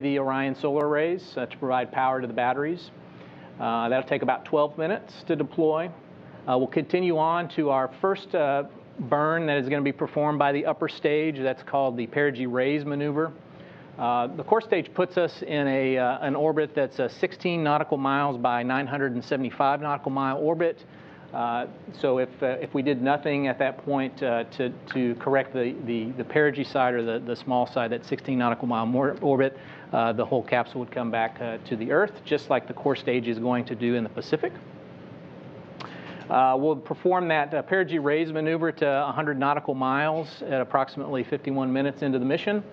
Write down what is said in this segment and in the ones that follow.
the Orion solar arrays to provide power to the batteries. That'll take about 12 minutes to deploy. We'll continue on to our first burn that is going to be performed by the upper stage. That's called the perigee raise maneuver. The core stage puts us in an orbit that's 16 nautical miles by 975 nautical mile orbit. So if we did nothing at that point to correct the perigee side or the small side, that 16 nautical mile orbit, the whole capsule would come back to the Earth, just like the core stage is going to do in the Pacific. We'll perform that perigee raise maneuver to 100 nautical miles at approximately 51 minutes into the mission.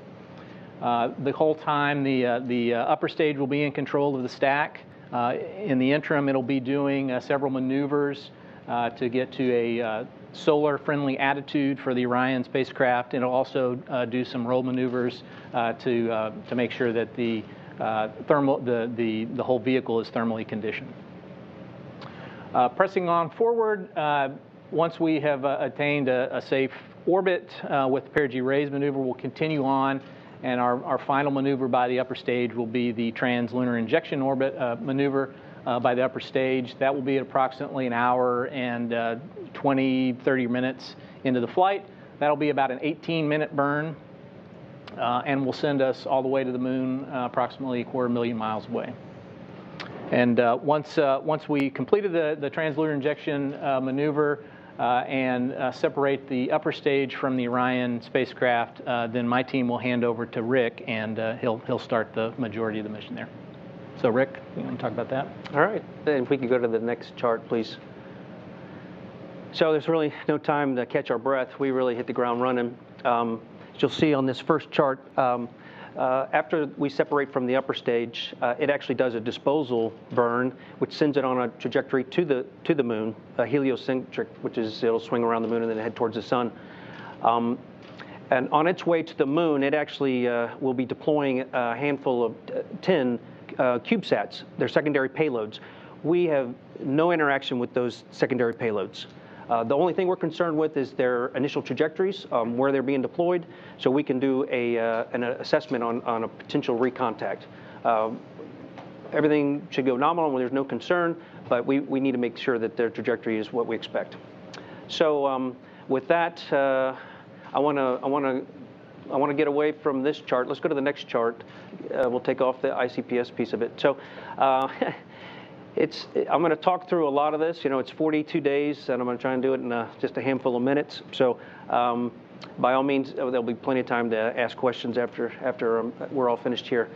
The whole time, the upper stage will be in control of the stack. In the interim, it'll be doing several maneuvers to get to a solar-friendly attitude for the Orion spacecraft. It'll also do some roll maneuvers to make sure that the whole vehicle is thermally conditioned. Pressing on forward, once we have attained a safe orbit with the perigee raise maneuver, we'll continue on, and our final maneuver by the upper stage will be the trans-lunar injection orbit maneuver by the upper stage. That will be at approximately an hour and 20-30 minutes into the flight. That'll be about an 18-minute burn, and will send us all the way to the moon, approximately a 250,000 miles away. And once we completed the trans-lunar injection maneuver and separate the upper stage from the Orion spacecraft, then my team will hand over to Rick, and he'll start the majority of the mission there. So Rick, you want to talk about that? All right. If we could go to the next chart, please. So there's really no time to catch our breath. We really hit the ground running. As you'll see on this first chart, after we separate from the upper stage, it actually does a disposal burn, which sends it on a trajectory to the moon, heliocentric, which is it'll swing around the moon and then head towards the sun. And on its way to the moon, it actually will be deploying a handful of 10 CubeSats, their secondary payloads. We have no interaction with those secondary payloads. The only thing we're concerned with is their initial trajectories, where they're being deployed, so we can do an assessment on a potential recontact. Everything should go nominal when there's no concern, but we need to make sure that their trajectory is what we expect. So with that, I want to get away from this chart. Let's go to the next chart. We'll take off the ICPS piece of it. So I'm going to talk through a lot of this. You know, it's 42 days, and I'm going to try and do it in just a handful of minutes. So by all means, there'll be plenty of time to ask questions after we're all finished here.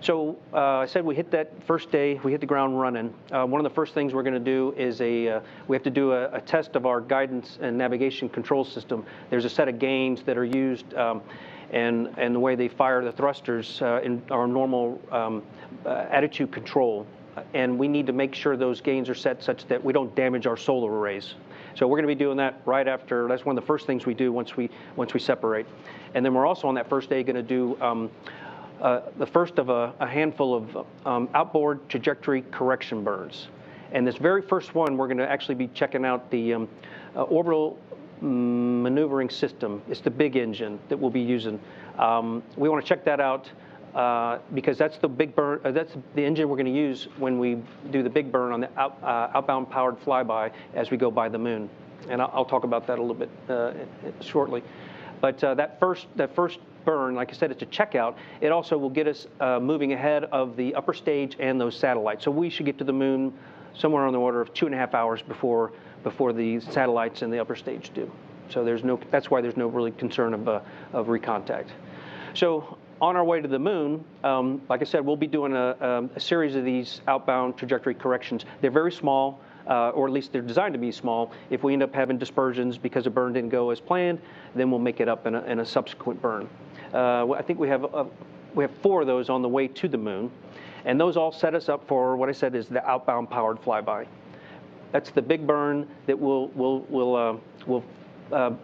So I said we hit that first day, we hit the ground running. One of the first things we're going to do is we have to do a test of our guidance and navigation control system. There's a set of gains that are used and the way they fire the thrusters in our normal attitude control. And we need to make sure those gains are set such that we don't damage our solar arrays. So we're going to be doing that right after. That's one of the first things we do once we separate. And then we're also on that first day going to do the first of a handful of outboard trajectory correction burns. And this very first one, we're going to actually be checking out the orbital maneuvering system. It's the big engine that we'll be using. We want to check that out because that's the big burn. That's the engine we're going to use when we do the big burn on the outbound powered flyby as we go by the moon. And I'll talk about that a little bit shortly. But that first burn, like I said, it's a checkout. It also will get us moving ahead of the upper stage and those satellites. So we should get to the moon somewhere on the order of 2.5 hours before the satellites and the upper stage do. So that's why there's no really concern of recontact. So on our way to the moon, like I said, we'll be doing a series of these outbound trajectory corrections. They're very small. Or at least they're designed to be small. If we end up having dispersions because a burn didn't go as planned, then we'll make it up in a subsequent burn. I think we have 4 of those on the way to the moon, and those all set us up for what I said is the outbound powered flyby. That's the big burn that will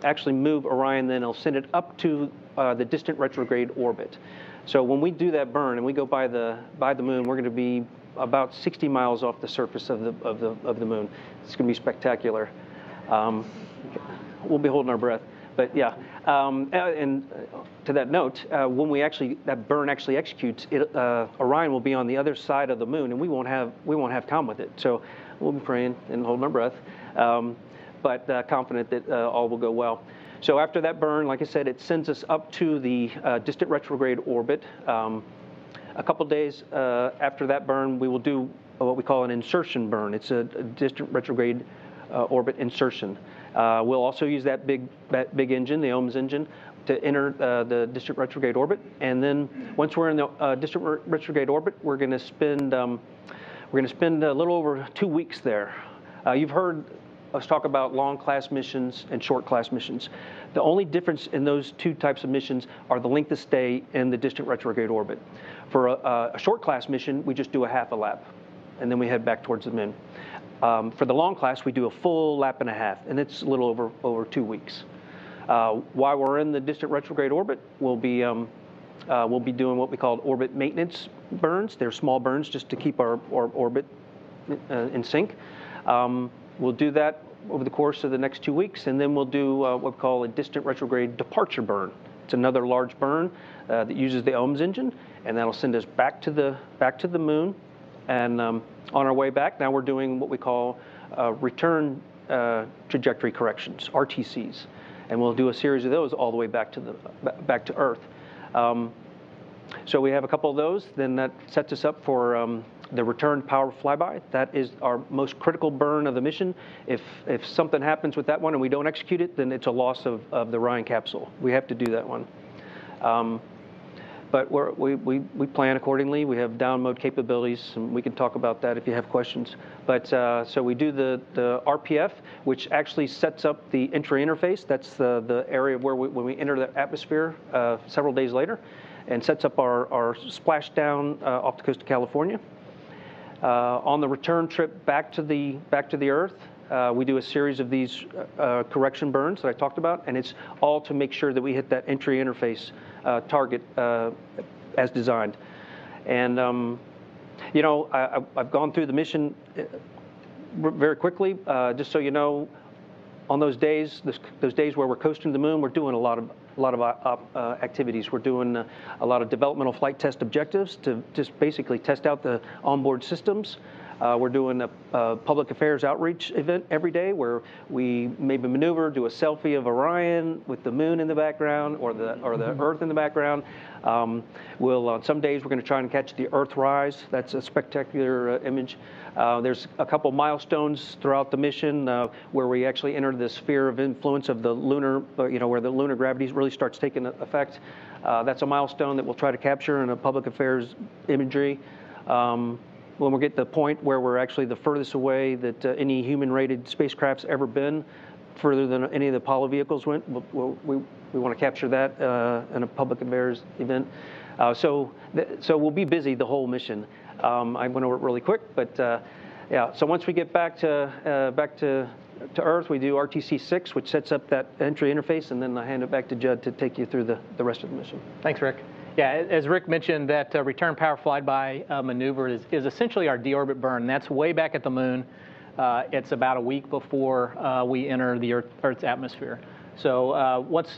actually move Orion. Then it'll send it up to the distant retrograde orbit. So when we do that burn and we go by the moon, we're going to be about 60 miles off the surface of the moon. It's going to be spectacular. We'll be holding our breath. But yeah, And to that note, when that burn actually executes, Orion will be on the other side of the moon, and we won't have time with it. So we'll be praying and holding our breath, but confident that all will go well. So after that burn, like I said, it sends us up to the distant retrograde orbit. A couple days after that burn, we will do what we call an insertion burn. It's a distant retrograde orbit insertion. We'll also use that big engine, the OMS engine, to enter the distant retrograde orbit. And then once we're in the distant retrograde orbit, we're going to spend a little over 2 weeks there. You've heard us talk about long class missions and short class missions. The only difference in those two types of missions are the length of stay in the distant retrograde orbit. For a short class mission, we just do a half a lap, and then we head back towards the moon. For the long class, we do a full lap and a half, and it's a little over 2 weeks. While we're in the distant retrograde orbit, we'll be doing what we call orbit maintenance burns. They're small burns just to keep our orbit in sync. We'll do that over the course of the next 2 weeks, and then we'll do what we call a distant retrograde departure burn. It's another large burn that uses the OMS engine, and that'll send us back to the moon. And on our way back, now we're doing what we call return trajectory corrections, RTCs, and we'll do a series of those all the way back to Earth. So we have a couple of those. Then that sets us up for the return power flyby. That is our most critical burn of the mission. If something happens with that one and we don't execute it, then it's a loss of the Orion capsule. We have to do that one. But we plan accordingly. We have down mode capabilities, and we can talk about that if you have questions. But so we do the RPF, which actually sets up the entry interface. That's the area where when we enter the atmosphere several days later, and sets up our splashdown off the coast of California. On the return trip back to the Earth, we do a series of these correction burns that I talked about, and it's all to make sure that we hit that entry interface target as designed. And I've gone through the mission very quickly, just so you know. On those days where we're coasting the moon, we're doing a lot of activities. We're doing a lot of developmental flight test objectives to just basically test out the onboard systems. We're doing a public affairs outreach event every day where we maybe maneuver, do a selfie of Orion with the moon in the background or the Earth in the background. On some days we're going to try and catch the Earth rise. That's a spectacular image. There's a couple milestones throughout the mission where we actually enter the sphere of influence of the lunar, where the lunar gravity really starts taking effect. That's a milestone that we'll try to capture in a public affairs imagery. When we get to the point where we're actually the furthest away that any human-rated spacecraft's ever been, further than any of the Apollo vehicles went, we want to capture that in a public affairs event. So we'll be busy the whole mission. I went over it really quick, but yeah. So once we get back to Earth, we do RTC 6, which sets up that entry interface, and then I hand it back to Judd to take you through the rest of the mission. Thanks, Rick. Yeah, as Rick mentioned, that return power flyby maneuver is essentially our deorbit burn. That's way back at the moon. It's about a week before we enter the Earth's atmosphere. So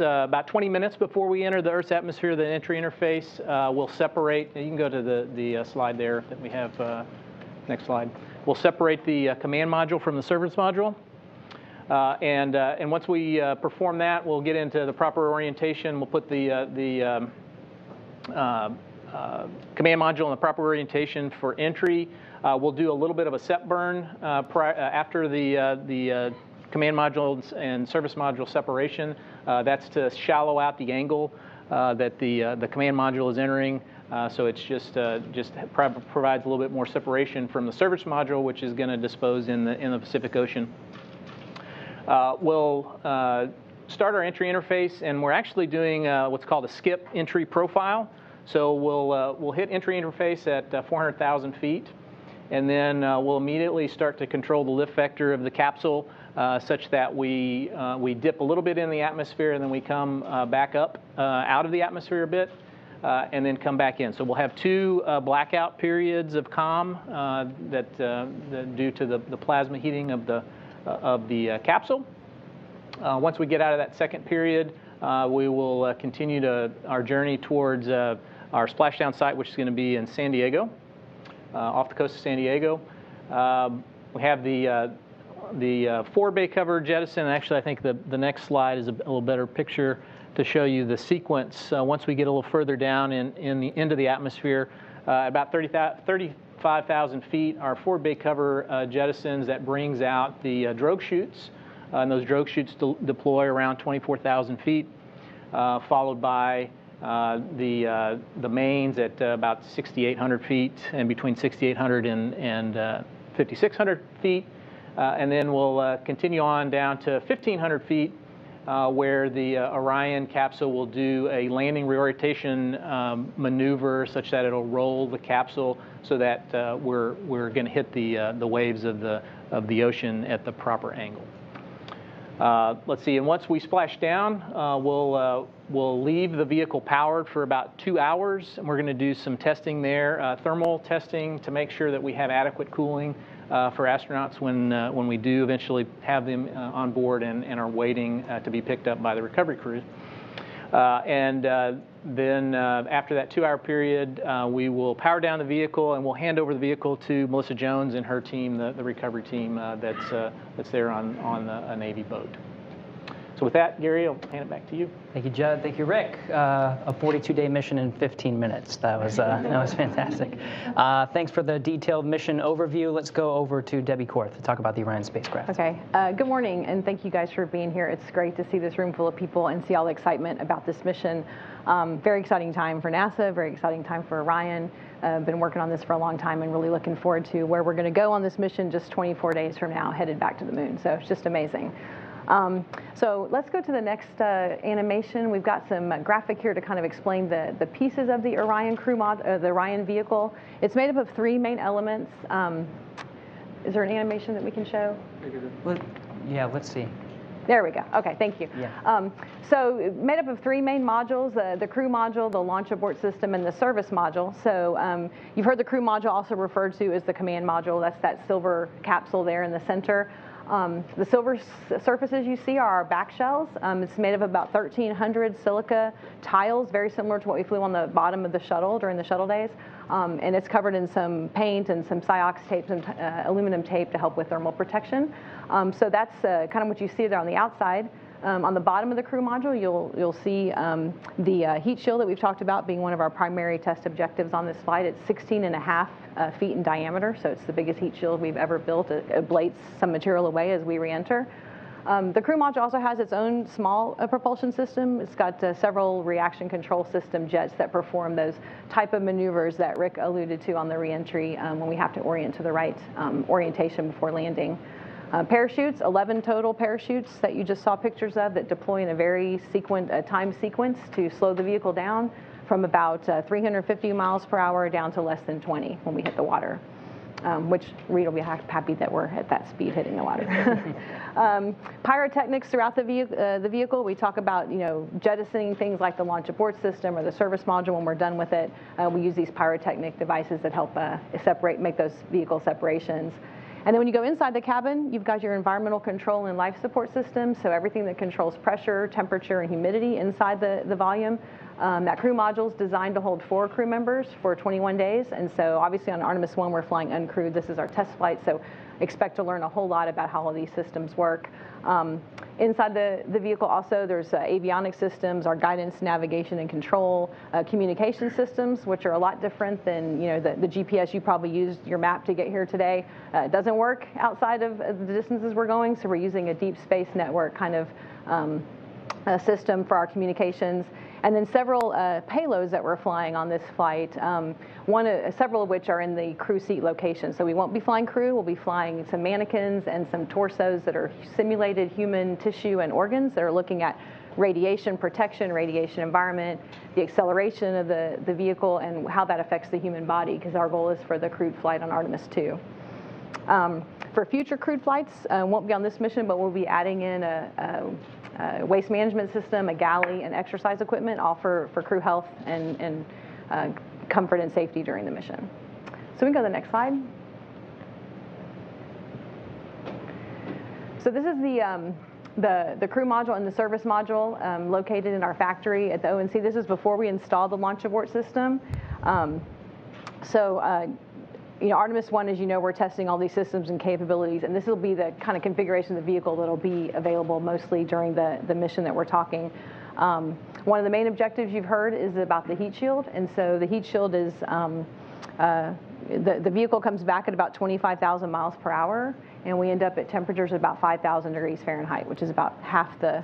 about 20 minutes before we enter the Earth's atmosphere, the entry interface, we'll separate. You can go to the slide there that we have. Next slide. We'll separate the command module from the service module. And once we perform that, we'll get into the proper orientation. We'll put the command module in the proper orientation for entry. We'll do a little bit of a set burn after the command module and service module separation. That's to shallow out the angle that the command module is entering. So it's just provides a little bit more separation from the service module, which is going to dispose in the Pacific Ocean. We'll start our entry interface, and we're actually doing what's called a skip entry profile. So we'll hit entry interface at 400,000 feet, and then we'll immediately start to control the lift vector of the capsule such that we dip a little bit in the atmosphere, and then we come back up out of the atmosphere a bit, and then come back in. So we'll have two blackout periods of COM that due to the plasma heating of the capsule. Once we get out of that second period, we will continue our journey towards our splashdown site, which is going to be in San Diego, off the coast of San Diego. We have the four-bay cover jettison. Actually, I think the next slide is a little better picture to show you the sequence. Once we get a little further down into the atmosphere, about 35,000 feet, our four-bay cover jettisons that brings out the drogue chutes. And those drogue chutes deploy around 24,000 feet, followed by the mains at about 6,800 feet, and between 6,800 and 5,600 feet. And then we'll continue on down to 1,500 feet, where the Orion capsule will do a landing reorientation maneuver such that it'll roll the capsule so that we're going to hit the waves of the ocean at the proper angle. Let's see, and once we splash down, we'll leave the vehicle powered for about 2 hours, and we're going to do some testing there, thermal testing to make sure that we have adequate cooling for astronauts when we do eventually have them on board and are waiting to be picked up by the recovery crews. Then after that 2-hour period, we will power down the vehicle, and we'll hand over the vehicle to Melissa Jones and her team, the recovery team that's there on a Navy boat. So with that, Gary, I'll hand it back to you. Thank you, Judd. Thank you, Rick. A 42-day mission in 15 minutes. That was fantastic. Thanks for the detailed mission overview. Let's go over to Debbie Korth to talk about the Orion spacecraft. Okay. Good morning, and thank you guys for being here. It's great to see this room full of people and see all the excitement about this mission. Very exciting time for NASA. Very exciting time for Orion. Been working on this for a long time and really looking forward to where we're going to go on this mission just 24 days from now, headed back to the moon. So it's just amazing. So let's go to the next animation. We've got some graphic here to kind of explain the pieces of the Orion the Orion vehicle. It's made up of 3 main elements. Is there an animation that we can show? Yeah, let's see. There we go. Okay, thank you. Yeah. So made up of 3 main modules, the crew module, the launch abort system, and the service module. So you've heard the crew module also referred to as the command module. That's that silver capsule there in the center. The silver surfaces you see are our back shells. It's made of about 1,300 silica tiles, very similar to what we flew on the bottom of the shuttle during the shuttle days. And it's covered in some paint and some Ciox tape and aluminum tape to help with thermal protection. So that's kind of what you see there on the outside. On the bottom of the crew module, you'll see the heat shield that we've talked about being one of our primary test objectives on this flight. It's 16.5 feet in diameter, so it's the biggest heat shield we've ever built. It ablates some material away as we re-enter. The crew module also has its own small propulsion system. It's got several reaction control system jets that perform those type of maneuvers that Rick alluded to on the re-entry when we have to orient to the right orientation before landing. Parachutes, 11 total parachutes that you just saw pictures of that deploy in a very time sequence to slow the vehicle down from about 350 miles per hour down to less than 20 when we hit the water, which Reed will be happy that we're at that speed hitting the water. Pyrotechnics throughout the vehicle. We talk about jettisoning things like the launch abort system or the service module when we're done with it. We use these pyrotechnic devices that help make those vehicle separations. And then when you go inside the cabin, you've got your environmental control and life support systems, so everything that controls pressure, temperature, and humidity inside the volume. That crew module is designed to hold 4 crew members for 21 days, and so obviously on Artemis 1 we're flying uncrewed. This is our test flight, so expect to learn a whole lot about how all these systems work. Inside the vehicle also there's avionics systems, our guidance, navigation, and control, communication systems, which are a lot different than the GPS you probably used your map to get here today. It doesn't work outside of the distances we're going, so we're using a deep space network kind of system for our communications. And then several payloads that we're flying on this flight, several of which are in the crew seat location. So we won't be flying crew, we'll be flying some mannequins and some torsos that are simulated human tissue and organs that are looking at radiation protection, radiation environment, the acceleration of the vehicle, and how that affects the human body, because our goal is for the crewed flight on Artemis 2. For future crewed flights, won't be on this mission, but we'll be adding in a waste management system, a galley, and exercise equipment, all for crew health and comfort and safety during the mission. So we can go to the next slide. So this is the crew module and the service module located in our factory at the ONC. This is before we installed the launch abort system. Artemis 1, as you know, we're testing all these systems and capabilities, and this will be the kind of configuration of the vehicle that will be available mostly during the mission that we're talking. One of the main objectives you've heard is about the heat shield, and so the heat shield is the vehicle comes back at about 25,000 miles per hour, and we end up at temperatures of about 5,000 degrees Fahrenheit, which is about half the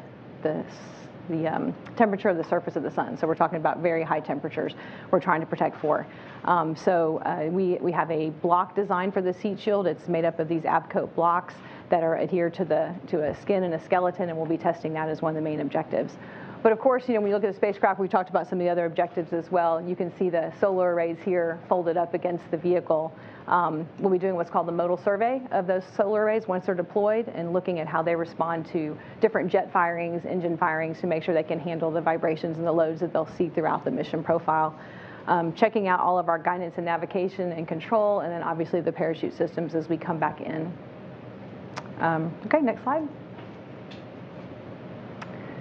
temperature of the surface of the sun. So we're talking about very high temperatures we're trying to protect for. We have a block design for this heat shield. It's made up of these Abcoat blocks that are adhered to a skin and a skeleton, and we'll be testing that as one of the main objectives. But of course, when you look at the spacecraft, we talked about some of the other objectives as well. You can see the solar arrays here folded up against the vehicle. We'll be doing what's called the modal survey of those solar arrays once they're deployed, and looking at how they respond to different jet firings, engine firings, to make sure they can handle the vibrations and the loads that they'll see throughout the mission profile. Checking out all of our guidance and navigation and control, and then obviously the parachute systems as we come back in. Okay, next slide.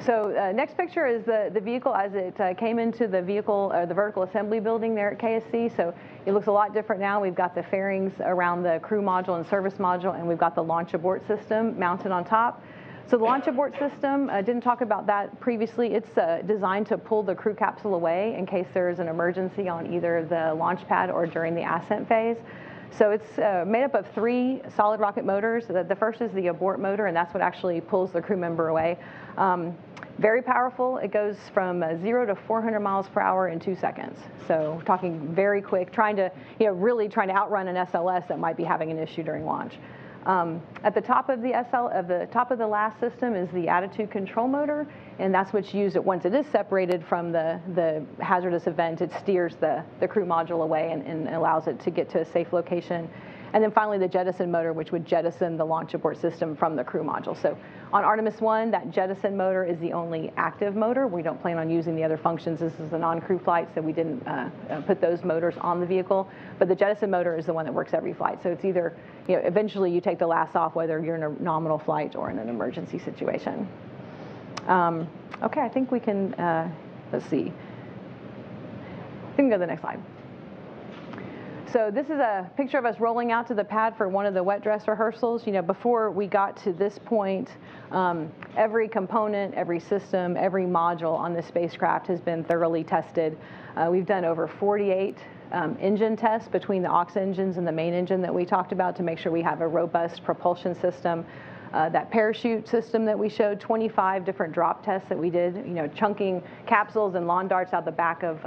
So next picture is the vehicle as it came into the vehicle, the vertical assembly building there at KSC. So it looks a lot different now. We've got the fairings around the crew module and service module, and we've got the launch abort system mounted on top. So the launch abort system, didn't talk about that previously. It's designed to pull the crew capsule away in case there is an emergency on either the launch pad or during the ascent phase. So it's made up of 3 solid rocket motors. The first is the abort motor, and that's what actually pulls the crew member away. Very powerful. It goes from 0 to 400 miles per hour in 2 seconds. So we're talking very quick, really trying to outrun an SLS that might be having an issue during launch. At the top of the last system is the attitude control motor, and that's what's used once it is separated from the hazardous event. It steers the crew module away and allows it to get to a safe location. And then finally the jettison motor, which would jettison the launch abort system from the crew module. So on Artemis 1, that jettison motor is the only active motor. We don't plan on using the other functions. This is a non-crew flight, so we didn't put those motors on the vehicle. But the jettison motor is the one that works every flight. So it's either, eventually you take the last off, whether you're in a nominal flight or in an emergency situation. Okay, I think we can, let's see. We can go to the next slide. So this is a picture of us rolling out to the pad for one of the wet dress rehearsals. Before we got to this point, every component, every system, every module on this spacecraft has been thoroughly tested. We've done over 48 engine tests between the aux engines and the main engine that we talked about to make sure we have a robust propulsion system. That parachute system that we showed, 25 different drop tests that we did, chunking capsules and lawn darts out the back of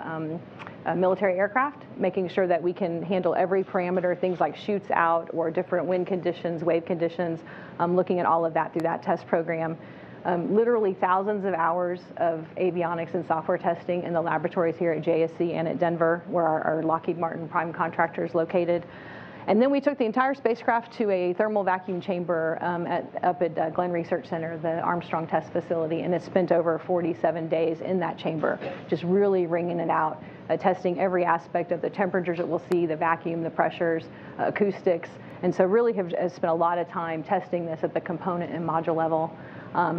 military aircraft, making sure that we can handle every parameter, things like chutes out or different wind conditions, wave conditions, looking at all of that through that test program. Literally thousands of hours of avionics and software testing in the laboratories here at JSC and at Denver, where our Lockheed Martin prime contractor is located. And then we took the entire spacecraft to a thermal vacuum chamber up at Glenn Research Center, the Armstrong Test Facility, and it spent over 47 days in that chamber, just really wringing it out, testing every aspect of the temperatures that we'll see, the vacuum, the pressures, acoustics, and so really have spent a lot of time testing this at the component and module level.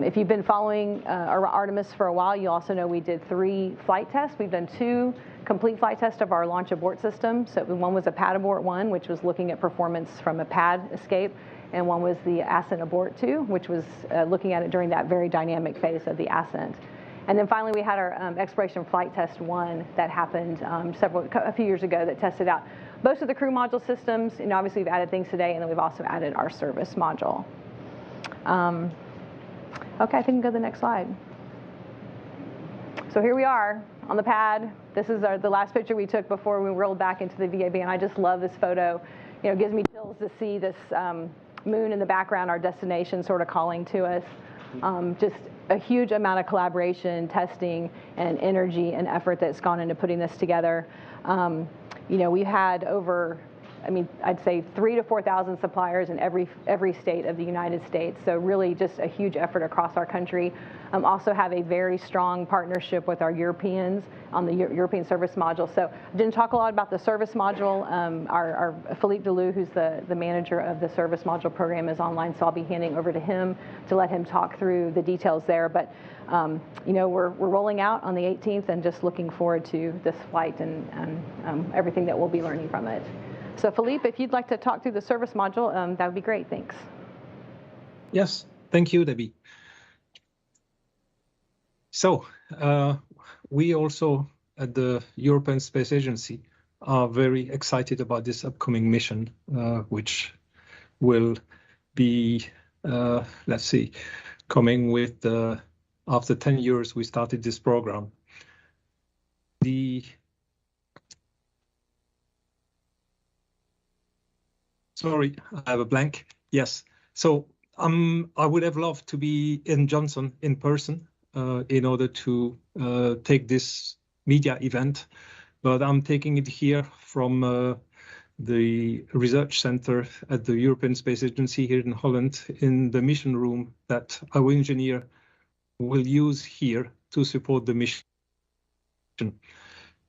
If you've been following Artemis for a while, you also know we did 3 flight tests. We've done 2 complete flight tests of our launch abort system. So one was a pad abort 1, which was looking at performance from a pad escape, and one was the ascent abort 2, which was looking at it during that very dynamic phase of the ascent. And then finally, we had our exploration flight test 1 that happened a few years ago that tested out most of the crew module systems. And obviously, we've added things today, and then we've also added our service module. Okay, I think we can go to the next slide. So here we are on the pad. This is the last picture we took before we rolled back into the VAB, and I just love this photo. It gives me chills to see this moon in the background, our destination sort of calling to us. Just a huge amount of collaboration, testing, and energy and effort that's gone into putting this together. We've had over I mean, I'd say 3,000 to 4,000 suppliers in every state of the United States. So really just a huge effort across our country. Also have a very strong partnership with our Europeans on the European service module. So I didn't talk a lot about the service module. Our Philippe Delou, who's the manager of the service module program, is online, so I'll be handing over to him to let him talk through the details there. But you know, we're rolling out on the 18th and just looking forward to this flight and everything that we'll be learning from it. So Philippe, if you'd like to talk through the service module, that would be great. Thanks. Yes, thank you, Debbie. So we also at the European Space Agency are very excited about this upcoming mission, which will be, let's see, coming with after 10 years we started this program. Sorry, I have a blank. Yes, so I would have loved to be in Johnson in person in order to take this media event, but I'm taking it here from the research center at the European Space Agency here in Holland in the mission room that our engineer will use here to support the mission.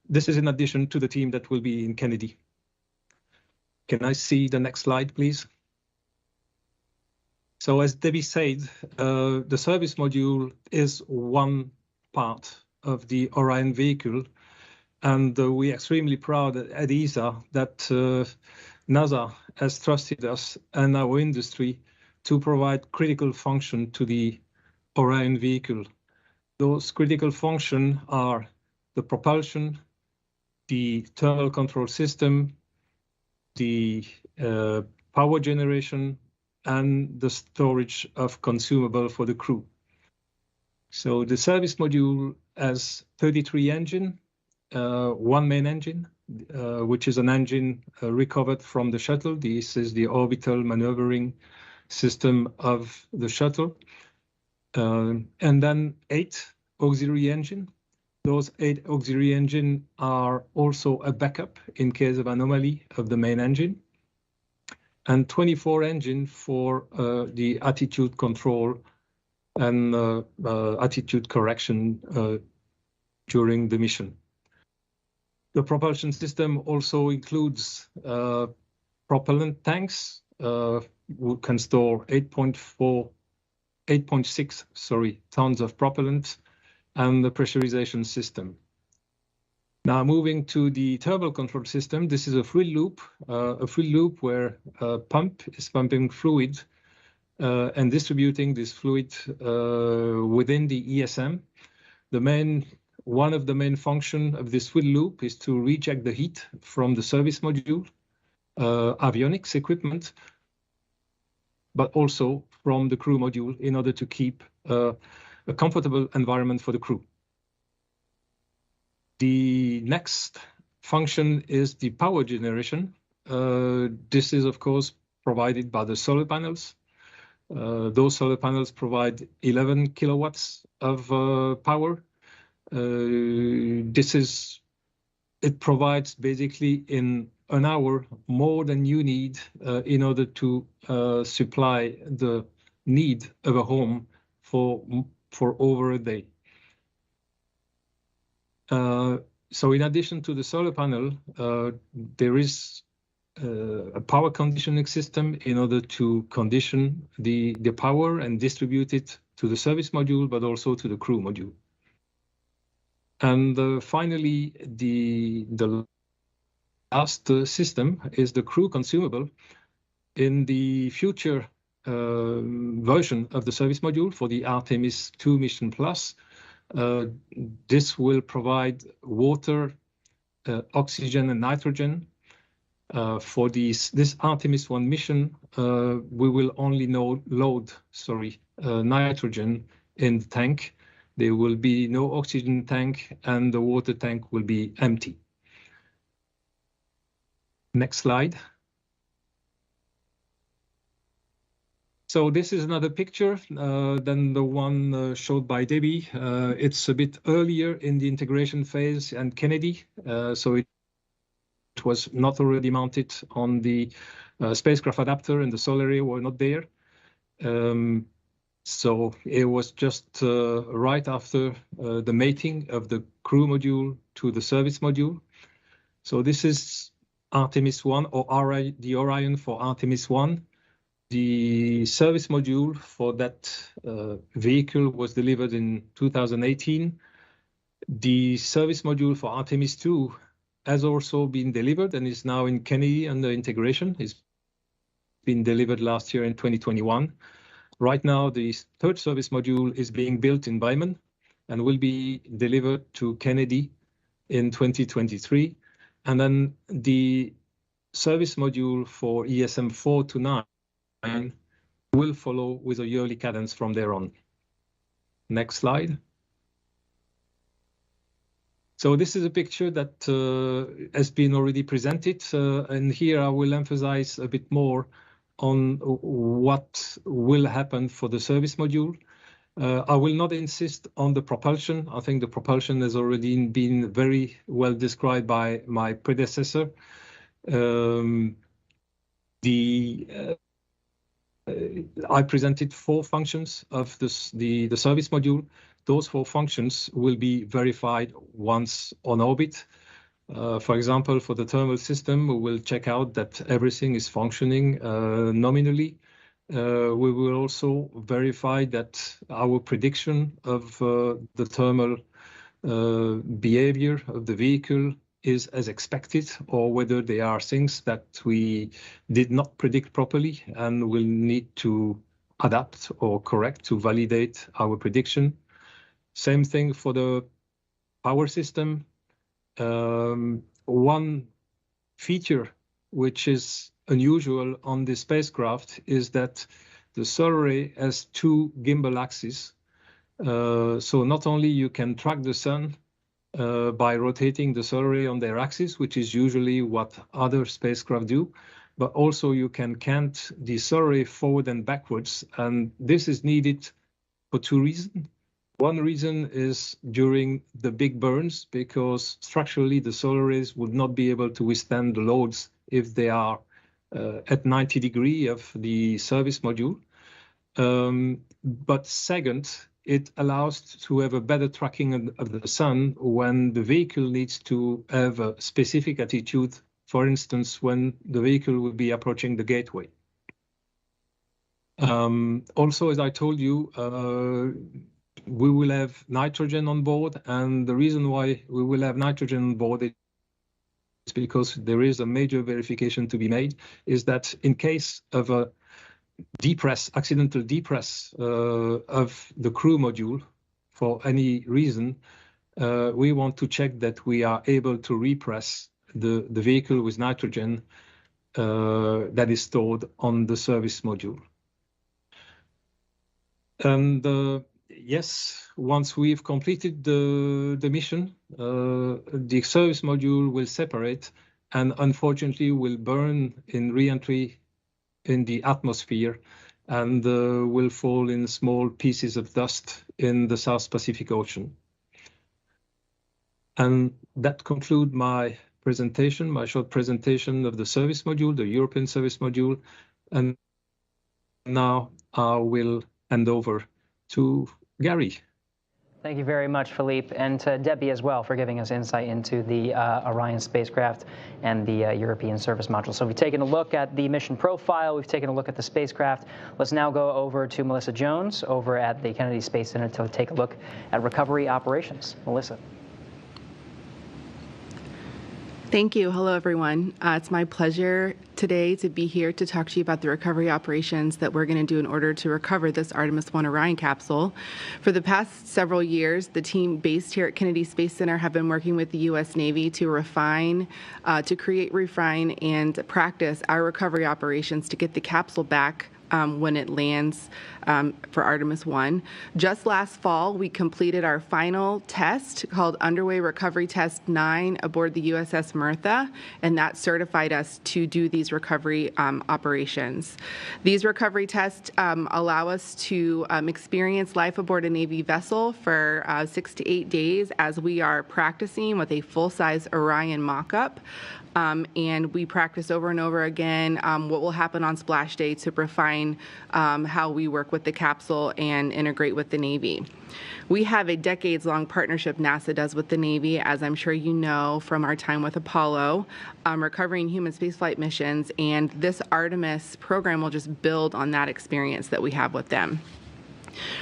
This is in addition to the team that will be in Kennedy. Can I see the next slide, please? So as Debbie said, the service module is one part of the Orion vehicle, and we're extremely proud at ESA that NASA has trusted us and our industry to provide critical function to the Orion vehicle. Those critical functions are the propulsion, the thermal control system, the power generation, and the storage of consumable for the crew. So the service module has 33 engines, one main engine, which is an engine recovered from the shuttle. This is the orbital maneuvering system of the shuttle. And then 8 auxiliary engines. Those 8 auxiliary engines are also a backup in case of anomaly of the main engine. And 24 engines for the attitude control and attitude correction during the mission. The propulsion system also includes propellant tanks, who can store 8.6 tons of propellant, and the pressurization system. Now moving to the thermal control system, this is a fluid loop where a pump is pumping fluid and distributing this fluid within the ESM. One of the main functions of this fluid loop is to reject the heat from the service module, avionics equipment, but also from the crew module in order to keep a comfortable environment for the crew. The next function is the power generation. This is, of course, provided by the solar panels. Those solar panels provide 11 kilowatts of power. It provides basically in an hour more than you need in order to supply the need of a home for over a day. So in addition to the solar panel, there is a power conditioning system in order to condition the power and distribute it to the service module, but also to the crew module. And finally, the last system is the crew consumable. In the future version of the service module for the Artemis 2 mission plus, this will provide water, oxygen, and nitrogen. For this Artemis 1 mission, we will only load nitrogen in the tank. There will be no oxygen tank, and the water tank will be empty. Next slide. So this is another picture than the one showed by Debbie. It's a bit earlier in the integration phase and Kennedy, so it was not already mounted on the spacecraft adapter, and the solar array were not there. So it was just right after the mating of the crew module to the service module. So this is Artemis 1, or the Orion for Artemis 1. The service module for that vehicle was delivered in 2018. The service module for Artemis 2 has also been delivered and is now in Kennedy under integration. It's been delivered last year in 2021. Right now, the third service module is being built in Bayman and will be delivered to Kennedy in 2023. And then the service module for ESM 4 to 9 will follow with a yearly cadence from there on. Next slide. So this is a picture that has been already presented, and here I will emphasize a bit more on what will happen for the service module. I will not insist on the propulsion. I think the propulsion has already been very well described by my predecessor. I presented 4 functions of the service module. Those 4 functions will be verified once on orbit. For example, for the thermal system, we will check out that everything is functioning nominally. We will also verify that our prediction of the thermal behavior of the vehicle is as expected, or whether there are things that we did not predict properly and will need to adapt or correct to validate our prediction. Same thing for the power system. One feature which is unusual on the spacecraft is that the solar array has 2 gimbal axes. So not only you can track the sun by rotating the solar array on their axis, which is usually what other spacecraft do, but also you can cant the solar array forward and backwards. And this is needed for 2 reasons. One reason is during the big burns, because structurally the solar arrays would not be able to withstand the loads if they are at 90 degrees of the service module. But second, it allows to have a better tracking of the sun when the vehicle needs to have a specific attitude, for instance, when the vehicle will be approaching the gateway. Also, as I told you, we will have nitrogen on board, and the reason why we will have nitrogen on board is because there is a major verification to be made, is that in case of a accidental depress of the crew module for any reason, we want to check that we are able to repress the vehicle with nitrogen that is stored on the service module. And yes, once we've completed the mission, the service module will separate and unfortunately will burn in re-entry in the atmosphere and will fall in small pieces of dust in the South Pacific Ocean. And that concludes my presentation, my short presentation of the service module, the European service module. And now I will hand over to Gary. Thank you very much, Philippe, and to Debbie as well for giving us insight into the Orion spacecraft and the European service module. So we've taken a look at the mission profile, we've taken a look at the spacecraft. Let's now go over to Melissa Jones over at the Kennedy Space Center to take a look at recovery operations. Melissa. Thank you. Hello, everyone. It's my pleasure today to be here to talk to you about the recovery operations that we're going to do in order to recover this Artemis 1 Orion capsule. For the past several years, the team based here at Kennedy Space Center have been working with the U.S. Navy to create, refine, and practice our recovery operations to get the capsule back when it lands for Artemis 1. Just last fall, we completed our final test called Underway Recovery Test 9 aboard the USS Mirtha, and that certified us to do these recovery operations. These recovery tests allow us to experience life aboard a Navy vessel for 6 to 8 days as we are practicing with a full-size Orion mock-up. And we practice over and over again what will happen on splash day to refine how we work with the capsule and integrate with the Navy. We have a decades-long partnership NASA does with the Navy, as I'm sure you know from our time with Apollo, recovering human spaceflight missions, and this Artemis program will just build on that experience that we have with them.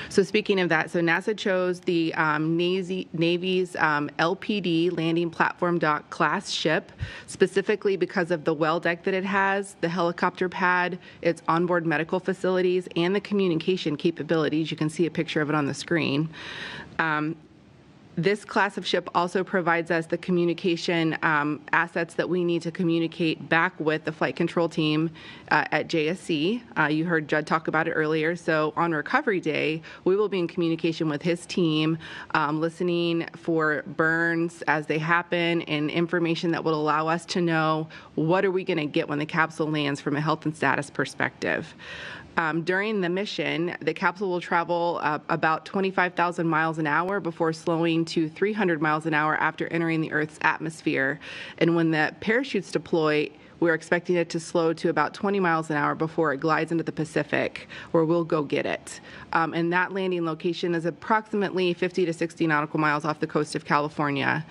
So speaking of that, so NASA chose the Navy's LPD landing platform dock class ship, specifically because of the well deck that it has, the helicopter pad, its onboard medical facilities, and the communication capabilities. You can see a picture of it on the screen. This class of ship also provides us the communication assets that we need to communicate back with the flight control team at JSC. You heard Judd talk about it earlier. So on recovery day, we will be in communication with his team, listening for burns as they happen and information that will allow us to know what are we going to get when the capsule lands from a health and status perspective. During the mission, the capsule will travel about 25,000 miles an hour before slowing to 300 miles an hour after entering the Earth's atmosphere. And when the parachutes deploy, we're expecting it to slow to about 20 miles an hour before it glides into the Pacific, where we'll go get it. And that landing location is approximately 50 to 60 nautical miles off the coast of California.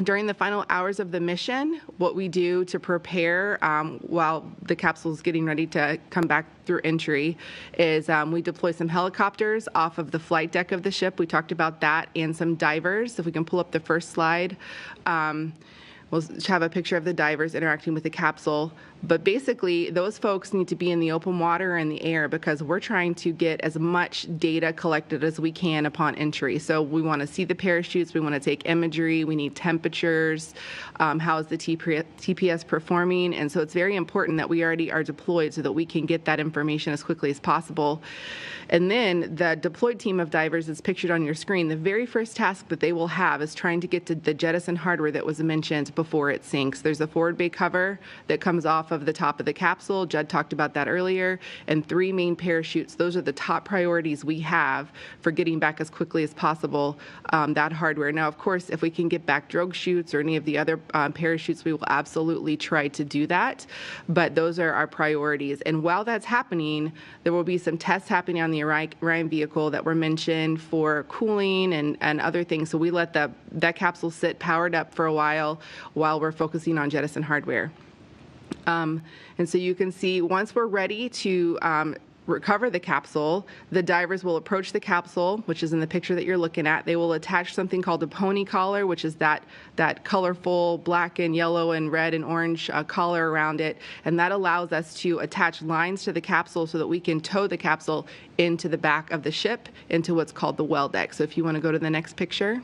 During the final hours of the mission, what we do to prepare while the capsule is getting ready to come back through entry is we deploy some helicopters off of the flight deck of the ship. We talked about that, and some divers. If we can pull up the first slide. We'll have a picture of the divers interacting with the capsule. But basically, those folks need to be in the open water and the air because we're trying to get as much data collected as we can upon entry. So we want to see the parachutes, we want to take imagery, we need temperatures, how is the TPS performing, and so it's very important that we already are deployed so that we can get that information as quickly as possible. And then the deployed team of divers is pictured on your screen. The very first task that they will have is trying to get to the jettison hardware that was mentioned before it sinks. There's a forward bay cover that comes off of the top of the capsule. Judd talked about that earlier. And 3 main parachutes. Those are the top priorities we have for getting back as quickly as possible that hardware. Now, of course, if we can get back drogue chutes or any of the other parachutes, we will absolutely try to do that. But those are our priorities. And while that's happening, there will be some tests happening on the Orion vehicle that were mentioned for cooling and other things. So we let that capsule sit powered up for a while we're focusing on jettison hardware. And so you can see once we're ready to recover the capsule, the divers will approach the capsule, which is in the picture that you're looking at. They will attach something called a pony collar, which is that colorful black and yellow and red and orange collar around it. And that allows us to attach lines to the capsule so that we can tow the capsule into the back of the ship, into what's called the well deck. So if you want to go to the next picture.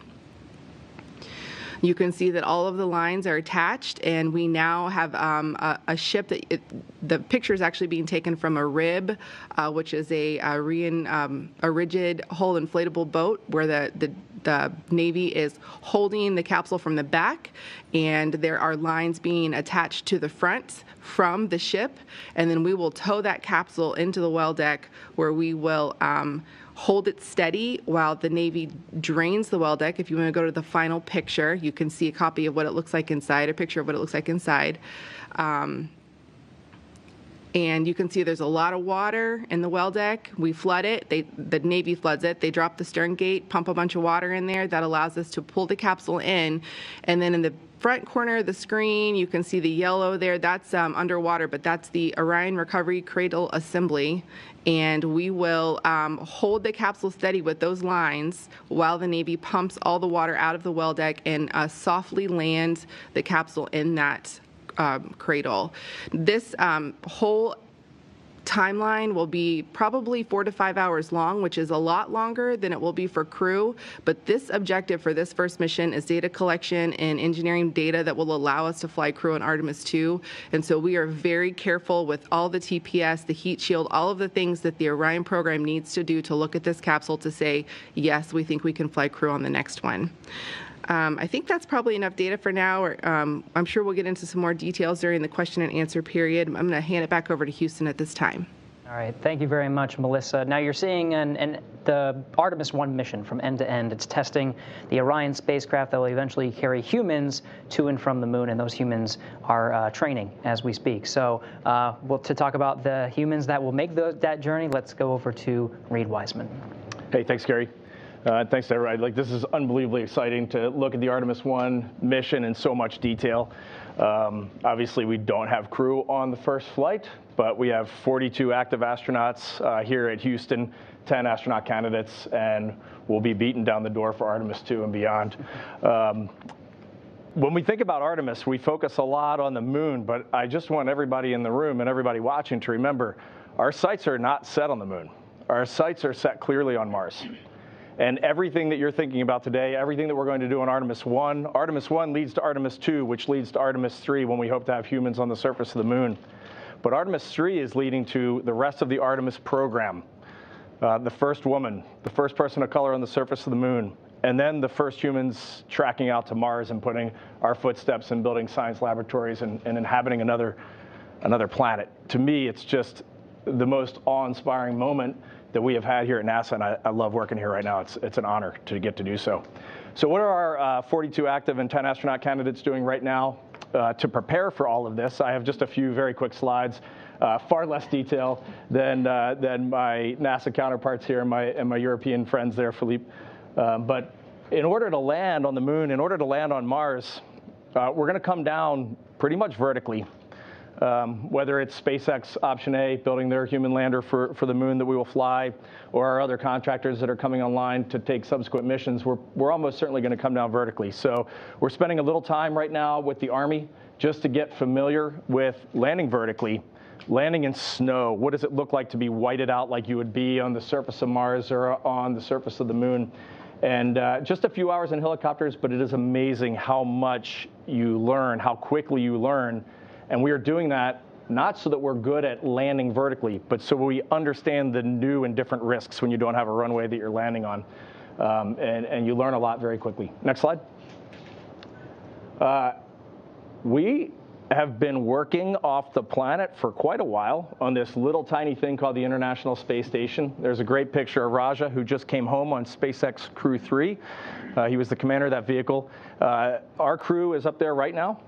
You can see that all of the lines are attached, and we now have a ship that the picture is actually being taken from a rib, which is a rigid hull inflatable boat where the Navy is holding the capsule from the back, and there are lines being attached to the front from the ship, and then we will tow that capsule into the well deck where we will hold it steady while the Navy drains the well deck. If you want to go to the final picture, you can see a copy of what it looks like inside, a picture of what it looks like inside. And you can see there's a lot of water in the well deck. We flood it. The Navy floods it. They drop the stern gate, pump a bunch of water in there. That allows us to pull the capsule in. And then in the front corner of the screen, you can see the yellow there. That's underwater, but that's the Orion Recovery Cradle Assembly. And we will hold the capsule steady with those lines while the Navy pumps all the water out of the well deck and softly lands the capsule in that cradle. This whole timeline will be probably 4 to 5 hours long, which is a lot longer than it will be for crew. But this objective for this first mission is data collection and engineering data that will allow us to fly crew on Artemis 2. And so we are very careful with all the TPS, the heat shield, all of the things that the Orion program needs to do to look at this capsule to say, yes, we think we can fly crew on the next one. I think that's probably enough data for now. I'm sure we'll get into some more details during the question and answer period. I'm going to hand it back over to Houston at this time. All right, thank you very much, Melissa. Now you're seeing the Artemis 1 mission from end to end. It's testing the Orion spacecraft that will eventually carry humans to and from the moon, and those humans are training as we speak. So to talk about the humans that will make that journey, let's go over to Reed Wiseman. Hey, thanks, Gary. Thanks to everybody. This is unbelievably exciting to look at the Artemis 1 mission in so much detail. Obviously, we don't have crew on the first flight, but we have 42 active astronauts here at Houston, 10 astronaut candidates, and we'll be beating down the door for Artemis 2 and beyond. When we think about Artemis, we focus a lot on the moon, but I just want everybody in the room and everybody watching to remember our sights are not set on the moon. Our sights are set clearly on Mars. And everything that you're thinking about today, everything that we're going to do on Artemis 1 leads to Artemis 2, which leads to Artemis 3 when we hope to have humans on the surface of the moon. But Artemis 3 is leading to the rest of the Artemis program. The first woman, the first person of color on the surface of the moon, and then the first humans tracking out to Mars and putting our footsteps in building science laboratories and inhabiting another planet. To me, it's just the most awe-inspiring moment that we have had here at NASA, and I love working here right now. It's an honor to get to do so. So what are our 42 active and 10 astronaut candidates doing right now to prepare for all of this? I have just a few very quick slides, far less detail than my NASA counterparts here and my European friends there, Philippe. But in order to land on the moon, in order to land on Mars, we're going to come down pretty much vertically. Whether it's SpaceX Option A, building their human lander for the moon that we will fly, or our other contractors that are coming online to take subsequent missions, we're almost certainly going to come down vertically. So we're spending a little time right now with the Army just to get familiar with landing vertically, landing in snow. What does it look like to be whited out like you would be on the surface of Mars or on the surface of the moon? And just a few hours in helicopters, but it is amazing how much you learn, how quickly you learn. And we are doing that not so that we're good at landing vertically, but so we understand the new and different risks when you don't have a runway that you're landing on. And you learn a lot very quickly. Next slide. We have been working off the planet for quite a while on this little tiny thing called the International Space Station. There's a great picture of Raja, who just came home on SpaceX Crew 3. He was the commander of that vehicle. Our crew is up there right now.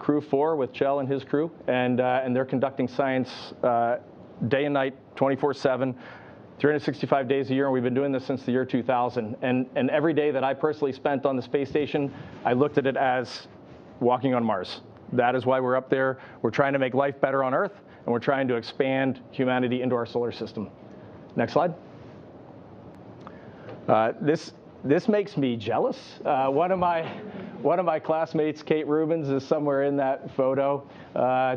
Crew 4 with Chell and his crew, and they're conducting science day and night, 24/7, 365 days a year, and we've been doing this since the year 2000. And every day that I personally spent on the space station, I looked at it as walking on Mars. That is why we're up there. We're trying to make life better on Earth, and we're trying to expand humanity into our solar system. Next slide. This makes me jealous. One of my classmates, Kate Rubins, is somewhere in that photo.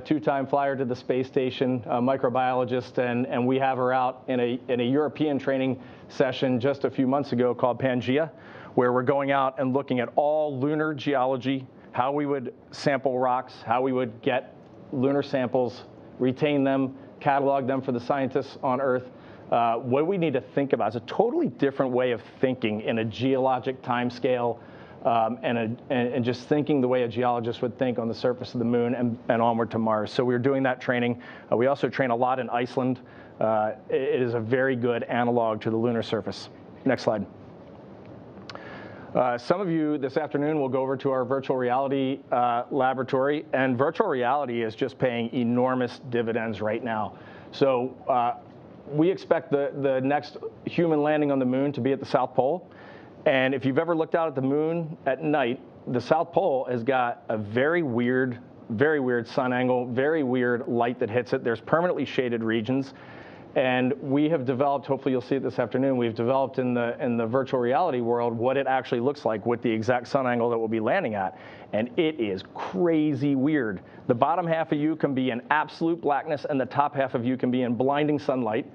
Two-time flyer to the space station, a microbiologist, and we have her out in a European training session just a few months ago called Pangea, where we're going out and looking at all lunar geology, how we would sample rocks, how we would get lunar samples, retain them, catalog them for the scientists on Earth. What we need to think about is a totally different way of thinking in a geologic timescale, and just thinking the way a geologist would think on the surface of the moon and onward to Mars. So we're doing that training. We also train a lot in Iceland. It is a very good analog to the lunar surface. Next slide. Some of you this afternoon will go over to our virtual reality laboratory, and virtual reality is just paying enormous dividends right now. So we expect the next human landing on the moon to be at the South Pole. And if you've ever looked out at the moon at night, the South Pole has got a very weird sun angle, very weird light that hits it. There's permanently shaded regions. And we have developed, hopefully you'll see it this afternoon, we've developed in the virtual reality world what it actually looks like with the exact sun angle that we'll be landing at. And it is crazy weird. The bottom half of you can be in absolute blackness, and the top half of you can be in blinding sunlight.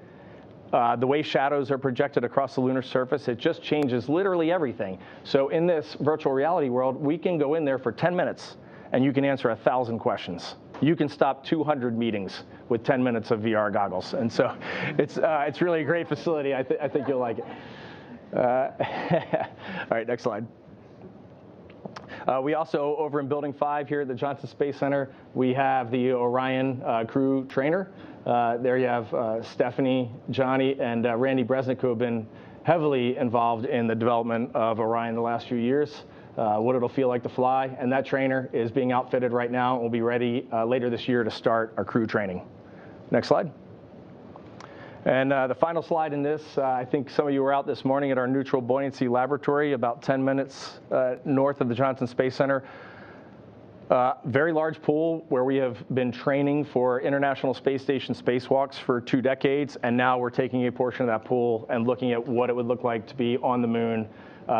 The way shadows are projected across the lunar surface, it just changes literally everything. So in this virtual reality world, we can go in there for 10 minutes, and you can answer 1,000 questions. You can stop 200 meetings with 10 minutes of VR goggles. And so it's really a great facility. I think you'll like it. All right, next slide. We also, over in Building 5 here at the Johnson Space Center, we have the Orion crew trainer. There you have Stephanie, Johnny, and Randy Bresnick, who have been heavily involved in the development of Orion the last few years, what it'll feel like to fly. And that trainer is being outfitted right now and will be ready later this year to start our crew training. Next slide. And the final slide in this, I think some of you were out this morning at our neutral buoyancy laboratory about 10 minutes north of the Johnson Space Center. Very large pool where we have been training for International Space Station spacewalks for 2 decades, and now we're taking a portion of that pool and looking at what it would look like to be on the moon,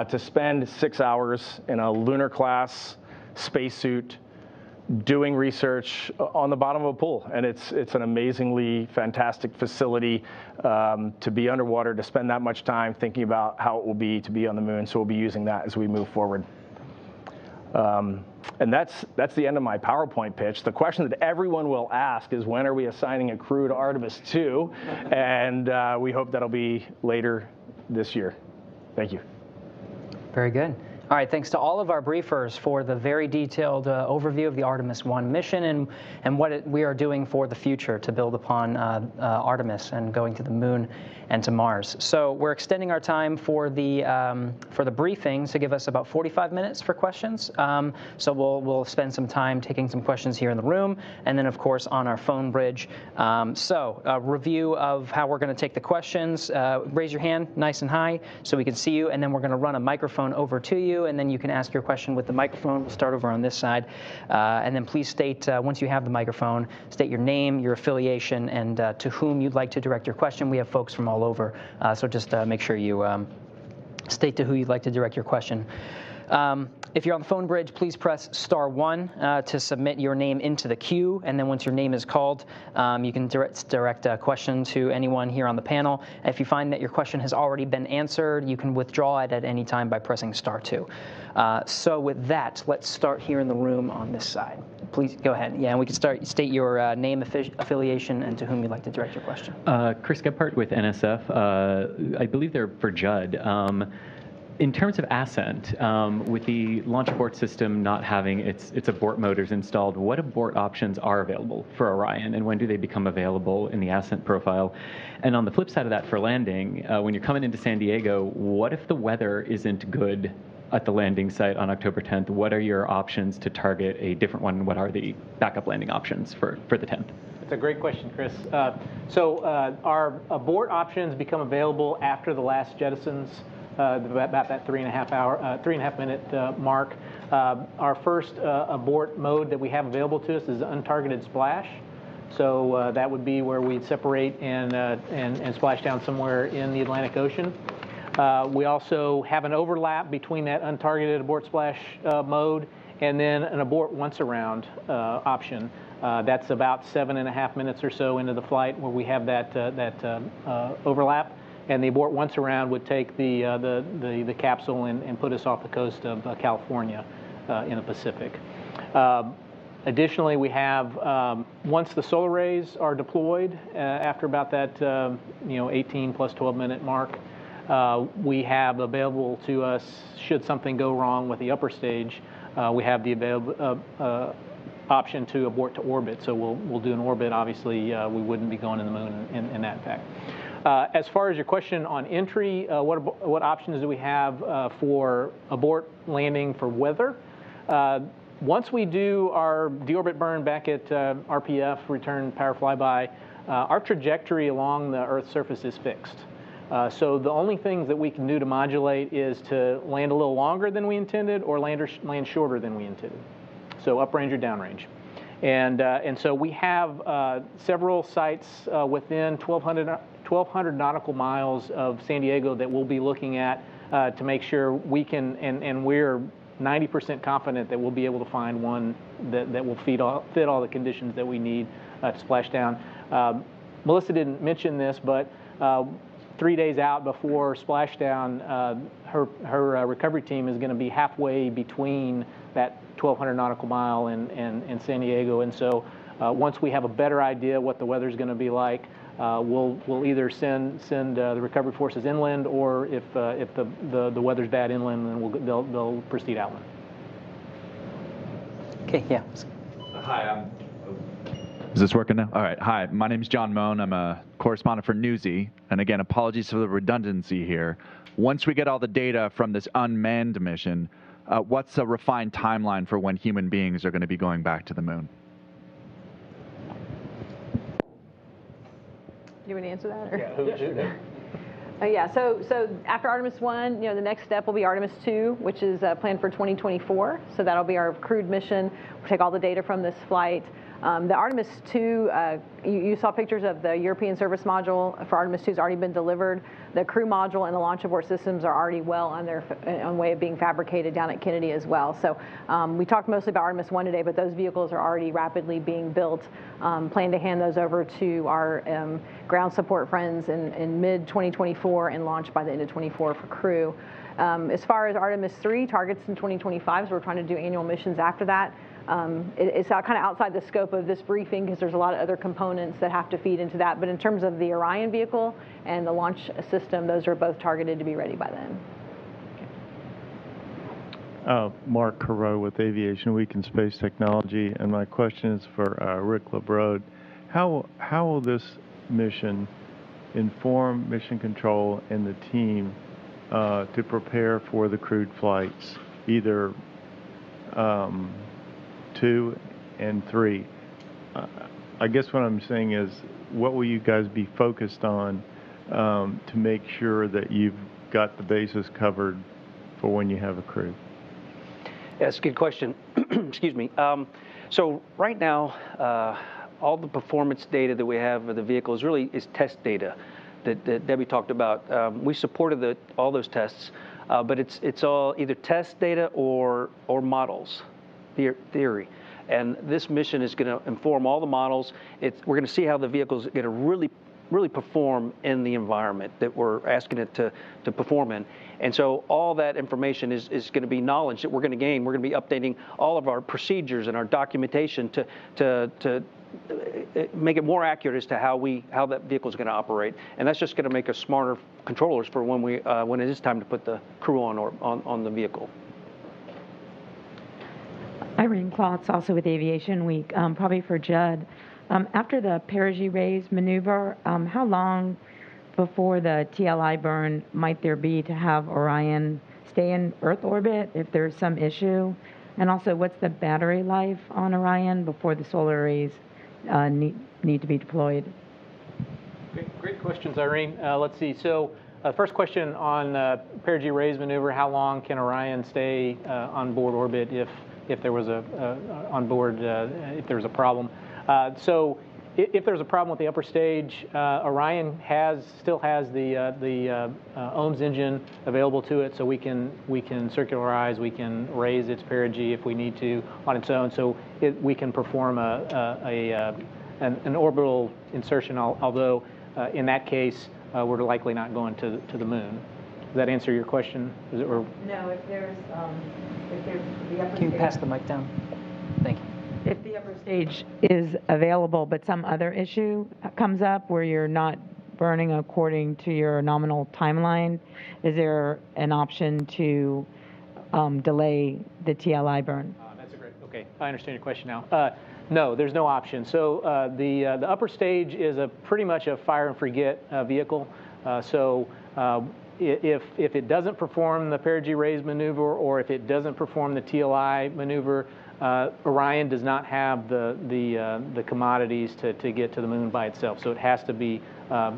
to spend 6 hours in a lunar class spacesuit doing research on the bottom of a pool. And it's an amazingly fantastic facility to be underwater, to spend that much time thinking about how it will be to be on the moon. So we'll be using that as we move forward. And that's the end of my PowerPoint pitch. The question that everyone will ask is, when are we assigning a crew to Artemis 2? And we hope that'll be later this year. Thank you. Very good. All right, thanks to all of our briefers for the very detailed overview of the Artemis 1 mission and what we are doing for the future to build upon Artemis and going to the moon and to Mars. So we're extending our time for the briefing to give us about 45 minutes for questions. So we'll spend some time taking some questions here in the room, and then of course on our phone bridge. So a review of how we're going to take the questions. Raise your hand nice and high so we can see you, and then we're going to run a microphone over to you, and then you can ask your question with the microphone. We'll start over on this side. And then please state, once you have the microphone, state your name, your affiliation, and to whom you'd like to direct your question. We have folks from all over, so just make sure you state to who you'd like to direct your question. If you're on the phone bridge, please press *1 to submit your name into the queue, and then once your name is called, you can direct a question to anyone here on the panel. If you find that your question has already been answered, you can withdraw it at any time by pressing *2. So with that, let's start here in the room on this side. Please go ahead. Yeah, and we can state your name, affiliation, and to whom you'd like to direct your question. Chris Gephardt with NSF. I believe they're for Judd. In terms of ascent, with the launch abort system not having its abort motors installed, what abort options are available for Orion, and when do they become available in the ascent profile? And on the flip side of that, for landing, when you're coming into San Diego, what if the weather isn't good at the landing site on October 10th? What are your options to target a different one? What are the backup landing options for the 10th? It's a great question, Chris. So our abort options become available after the last jettisons, about that 3.5 minute mark. Our first abort mode that we have available to us is untargeted splash. So that would be where we'd separate and splash down somewhere in the Atlantic Ocean. We also have an overlap between that untargeted abort splash mode and then an abort once around option. That's about 7.5 minutes or so into the flight where we have that overlap. And the abort once around would take the capsule and put us off the coast of California in the Pacific. Additionally, we have, once the solar arrays are deployed, after about that 18 plus 12 minute mark, we have available to us, should something go wrong with the upper stage, we have the option to abort to orbit. So we'll do an orbit. Obviously, we wouldn't be going to the moon in that fact. As far as your question on entry, what options do we have for abort landing for weather? Once we do our deorbit burn back at RPF, return power flyby, our trajectory along the Earth's surface is fixed. So the only things that we can do to modulate is to land a little longer than we intended or land shorter than we intended. So uprange or downrange. And so we have several sites within 1,200 nautical miles of San Diego that we'll be looking at to make sure we can, and we're 90% confident that we'll be able to find one that will fit all the conditions that we need to splash down. Melissa didn't mention this, but 3 days out before splashdown, her recovery team is going to be halfway between that 1,200 nautical mile and San Diego. And so once we have a better idea what the weather's going to be like, we'll either send the recovery forces inland, or if the weather's bad inland, then they'll proceed outland. Okay, yeah. Hi, is this working now? All right. Hi, my name is John Moan. I'm a correspondent for Newsy. And again, apologies for the redundancy here. Once we get all the data from this unmanned mission, what's a refined timeline for when human beings are going to be going back to the moon? You want to answer that? Or? Yeah, So after Artemis 1, the next step will be Artemis 2, which is planned for 2024. So that'll be our crewed mission. We'll take all the data from this flight. The Artemis 2, you saw pictures of the European service module for Artemis 2 has already been delivered. The crew module and the launch abort systems are already well on way of being fabricated down at Kennedy as well. So we talked mostly about Artemis 1 today, but those vehicles are already rapidly being built. Plan to hand those over to our ground support friends in mid-2024 and launch by the end of 24 for crew. As far as Artemis 3, targets in 2025, so we're trying to do annual missions after that. It's kind of outside the scope of this briefing because there's a lot of other components that have to feed into that. But in terms of the Orion vehicle and the launch system, those are both targeted to be ready by then. Mark Carreau with Aviation Week and Space Technology, and my question is for Rick LeBrode. How will this mission inform Mission Control and the team to prepare for the crewed flights, either 2 and 3? I guess what I'm saying is, what will you guys be focused on to make sure that you've got the bases covered for when you have a crew? That's a good question. Excuse me. So right now, all the performance data that we have of the vehicle is test data that Debbie talked about. We supported all those tests, but it's all either test data or models. Theory. And this mission is going to inform all the models. We're going to see how the vehicle's going to really perform in the environment that we're asking it to perform in. And so all that information is going to be knowledge that we're going to gain. We're going to be updating all of our procedures and our documentation to make it more accurate as to how that vehicle is going to operate. And that's just going to make us smarter controllers for when it is time to put the crew on the vehicle. Irene Klotz, also with Aviation Week, probably for Judd. After the perigee raise maneuver, how long before the TLI burn might there be to have Orion stay in Earth orbit if there's some issue? And also, what's the battery life on Orion before the solar arrays need to be deployed? Great questions, Irene. Let's see. So first question on perigee raise maneuver, how long can Orion stay on board orbit if there was if there was a problem? So if there's a problem with the upper stage, Orion still has the OMS engine available to it, so we can circularize, we can raise its perigee if we need to on its own, so we can perform an orbital insertion. Although in that case, we're likely not going to the moon. Does that answer your question? No, if there's the upper Can you stage. pass the mic down? Thank you. If the upper stage is available, but some other issue comes up where you're not burning according to your nominal timeline, is there an option to delay the TLI burn? That's a great. Okay, I understand your question now. No, there's no option. So the upper stage is pretty much a fire and forget vehicle. If it doesn't perform the perigee raise maneuver, or if it doesn't perform the TLI maneuver, Orion does not have the commodities to get to the moon by itself. So it has to be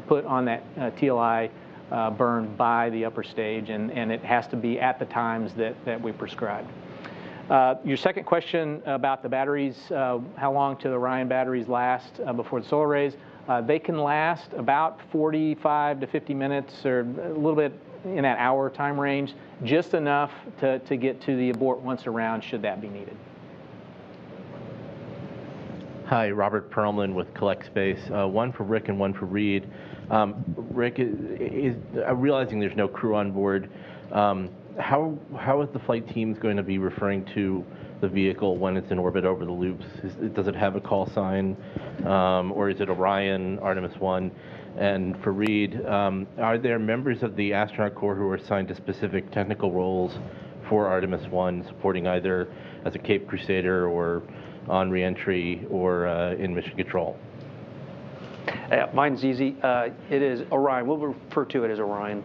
put on that TLI burn by the upper stage, and it has to be at the times that we prescribed. Your second question about the batteries, how long do the Orion batteries last before the solar rays? They can last about 45 to 50 minutes, or a little bit in that hour time range, just enough to get to the abort once around should that be needed. Hi, Robert Perlman with Collect Space. One for Rick and one for Reed. Rick, realizing there's no crew on board, how is the flight team going to be referring to the vehicle when it's in orbit over the loops? Does it have a call sign, or is it Orion, Artemis 1? And for Reed, are there members of the astronaut corps who are assigned to specific technical roles for Artemis 1, supporting either as a Cape Crusader or on reentry or in mission control? Mine's easy. It is Orion. We'll refer to it as Orion.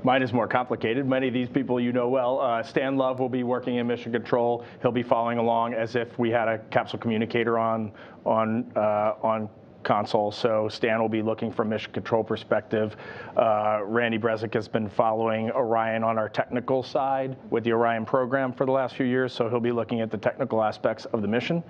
Mine is more complicated. Many of these people you know well. Stan Love will be working in mission control. He'll be following along as if we had a capsule communicator on console. So Stan will be looking from mission control perspective. Randy Brezick has been following Orion on our technical side with the Orion program for the last few years. So he'll be looking at the technical aspects of the mission.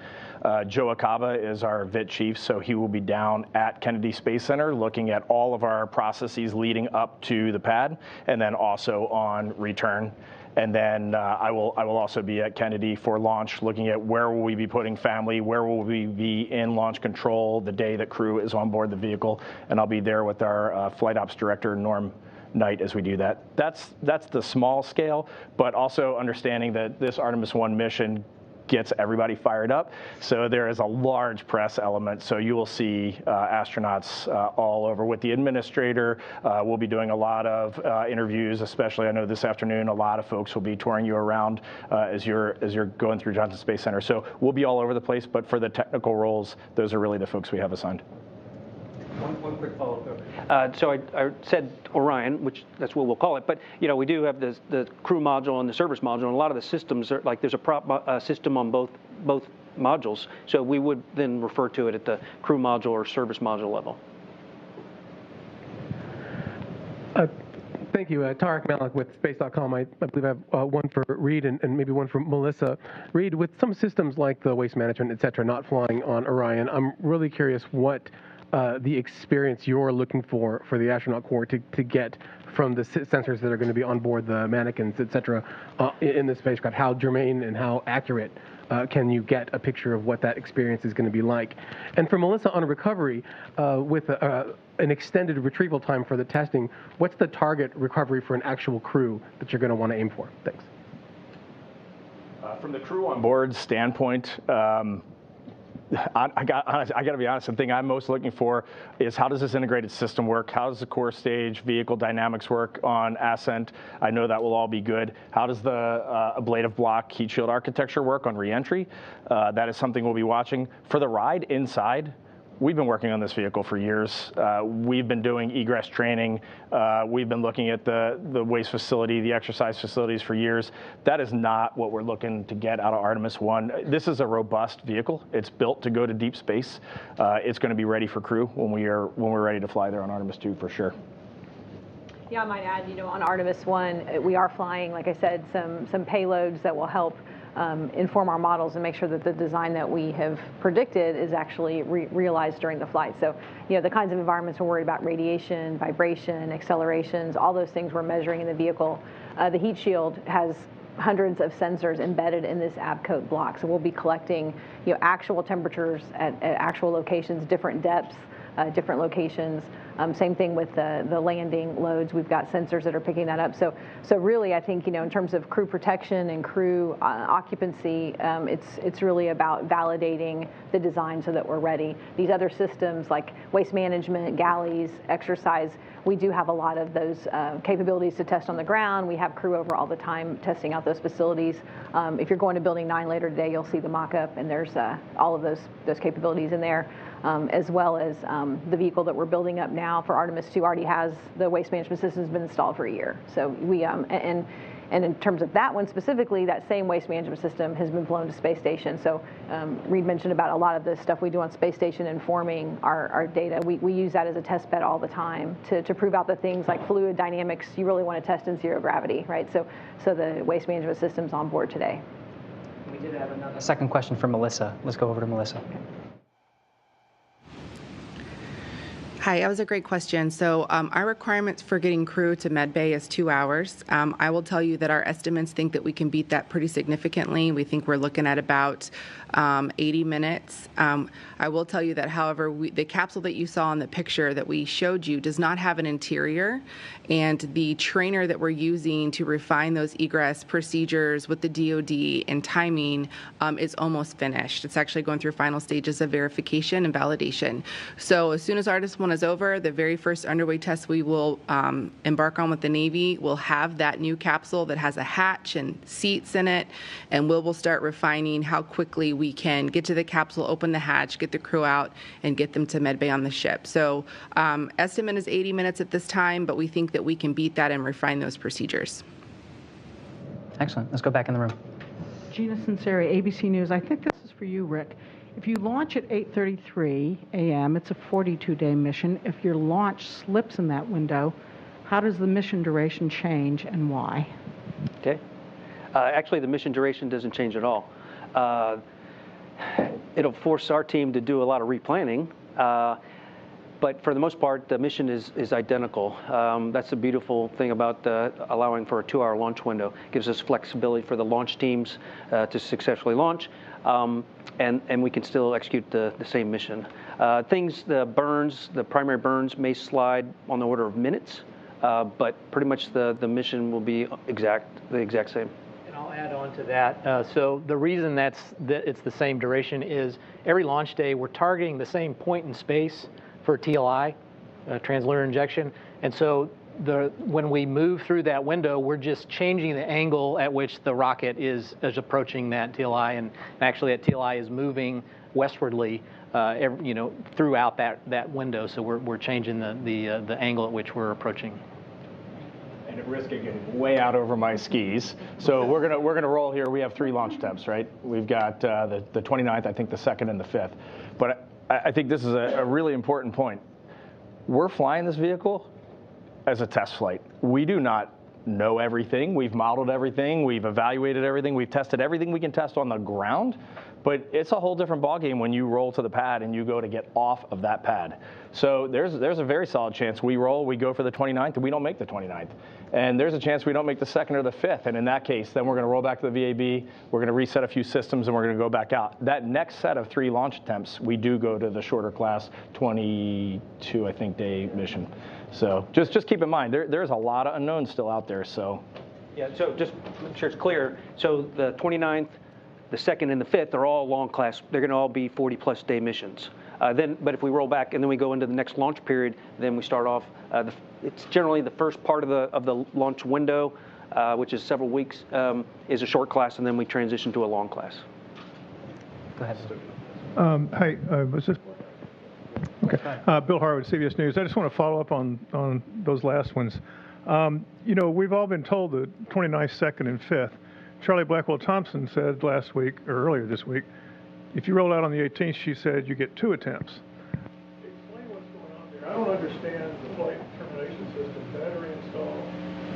Joe Acaba is our VIT chief, so he will be down at Kennedy Space Center looking at all of our processes leading up to the pad, and then also on return. And then I will also be at Kennedy for launch, looking at where will we be putting family, where will we be in launch control the day that crew is on board the vehicle, and I'll be there with our flight ops director, Norm Knight, as we do that. That's the small scale, but also understanding that this Artemis 1 mission gets everybody fired up. So there is a large press element. So you will see astronauts all over with the administrator. We'll be doing a lot of interviews, especially I know this afternoon, a lot of folks will be touring you around as you're going through Johnson Space Center. So we'll be all over the place, but for the technical roles, those are really the folks we have assigned. One quick follow-up. So I said Orion, which that's what we'll call it, but we do have the crew module and the service module, and a lot of the systems are like there's a prop system on both modules. So we would then refer to it at the crew module or service module level. Thank you. Tarek Malik with Space.com. I believe I have one for Reed and maybe one for Melissa. Reed, with some systems like the waste management, et cetera, not flying on Orion, I'm really curious what the experience you're looking for the astronaut corps to get from the sensors that are going to be on board the mannequins, et cetera, in the spacecraft. How germane and how accurate can you get a picture of what that experience is going to be like? And for Melissa, on recovery, with an extended retrieval time for the testing, what's the target recovery for an actual crew that you're going to want to aim for? Thanks. From the crew on board standpoint, I got to be honest, the thing I'm most looking for is how does this integrated system work? How does the core stage vehicle dynamics work on ascent? I know that will all be good. How does the ablative block heat shield architecture work on reentry? That is something we'll be watching. For the ride inside, we've been working on this vehicle for years. We've been doing egress training. We've been looking at the waste facility, the exercise facilities for years. That is not what we're looking to get out of Artemis 1. This is a robust vehicle. It's built to go to deep space. It's going to be ready for crew when we're ready to fly there on Artemis 2 for sure. Yeah, I might add, on Artemis 1, we are flying, like I said, some payloads that will help inform our models and make sure that the design that we have predicted is actually realized during the flight. So, the kinds of environments we're worried about, radiation, vibration, accelerations, all those things we're measuring in the vehicle. The heat shield has hundreds of sensors embedded in this abcoat block. So we'll be collecting, actual temperatures at actual locations, different depths, different locations. Same thing with the landing loads. We've got sensors that are picking that up. So really, I think, in terms of crew protection and crew occupancy, it's really about validating the design so that we're ready. These other systems like waste management, galleys, exercise, we do have a lot of those capabilities to test on the ground. We have crew over all the time testing out those facilities. If you're going to Building 9 later today, you'll see the mock-up, and there's all of those capabilities in there. As well as the vehicle that we're building up now for Artemis 2 already has the waste management system has been installed for a year. So we and in terms of that one specifically, that same waste management system has been flown to space station. So Reed mentioned about a lot of the stuff we do on space station informing our data. We use that as a test bed all the time to prove out the things like fluid dynamics you really want to test in zero gravity, right? So the waste management system's on board today. We did have another second question from Melissa. Let's go over to Melissa. Okay. Hi, that was a great question. So our requirements for getting crew to medbay is 2 hours. I will tell you that our estimates think that we can beat that pretty significantly. We think we're looking at about 80 minutes. I will tell you that, however, the capsule that you saw in the picture that we showed you does not have an interior, and the trainer that we're using to refine those egress procedures with the DoD and timing is almost finished. It's actually going through final stages of verification and validation. So as soon as Artemis 1 one is over, the very first underway test we will embark on with the Navy will have that new capsule that has a hatch and seats in it, and we'll start refining how quickly we can get to the capsule, open the hatch, get the crew out, and get them to medbay on the ship. So estimate is 80 minutes at this time, but we think that we can beat that and refine those procedures. Excellent. Let's go back in the room. Gina Sinceri, ABC News. I think this is for you, Rick. If you launch at 8:33 a.m., it's a 42-day mission. If your launch slips in that window, how does the mission duration change and why? Okay. Actually, the mission duration doesn't change at all. It'll force our team to do a lot of replanning. But for the most part, the mission is identical. That's the beautiful thing about allowing for a 2-hour launch window. It gives us flexibility for the launch teams to successfully launch, and we can still execute the same mission. The primary burns may slide on the order of minutes, but pretty much the mission will be the exact same. And I'll add on to that. So the reason it's the same duration is every launch day we're targeting the same point in space for TLI, translunar injection. And so when we move through that window, we're just changing the angle at which the rocket is approaching that TLI. And actually that TLI is moving westwardly throughout that window. So we're changing the angle at which we're approaching. And at risk of getting way out over my skis, so we're gonna roll here. We have 3 launch attempts, right? We've got the 29th, I think the 2nd and the 5th. But I think this is a really important point. We're flying this vehicle as a test flight. We do not know everything. We've modeled everything. We've evaluated everything. We've tested everything we can test on the ground. But it's a whole different ballgame when you roll to the pad and you go to get off of that pad. So there's a very solid chance we roll, we go for the 29th, and we don't make the 29th. And there's a chance we don't make the 2nd or the 5th. And in that case, then we're going to roll back to the VAB, we're going to reset a few systems, and we're going to go back out. That next set of 3 launch attempts, we do go to the shorter class 22, I think, day mission. So just keep in mind, there's a lot of unknowns still out there. So yeah, so just to make sure it's clear. So the 29th, the 2nd, and the 5th are all long class. They're going to all be 40-plus day missions. But if we roll back and then we go into the next launch period, then we start off. It's generally the first part of the launch window, which is several weeks, is a short class, and then we transition to a long class. Go ahead. Hi, was this? Okay. Bill Harwood, CBS News. I just want to follow up on those last ones. We've all been told the 29th, 2nd, and 5th. Charlie Blackwell Thompson said last week, or earlier this week, if you roll out on the 18th, she said you get 2 attempts. Explain what's going on there. I don't understand the flight termination system, battery install.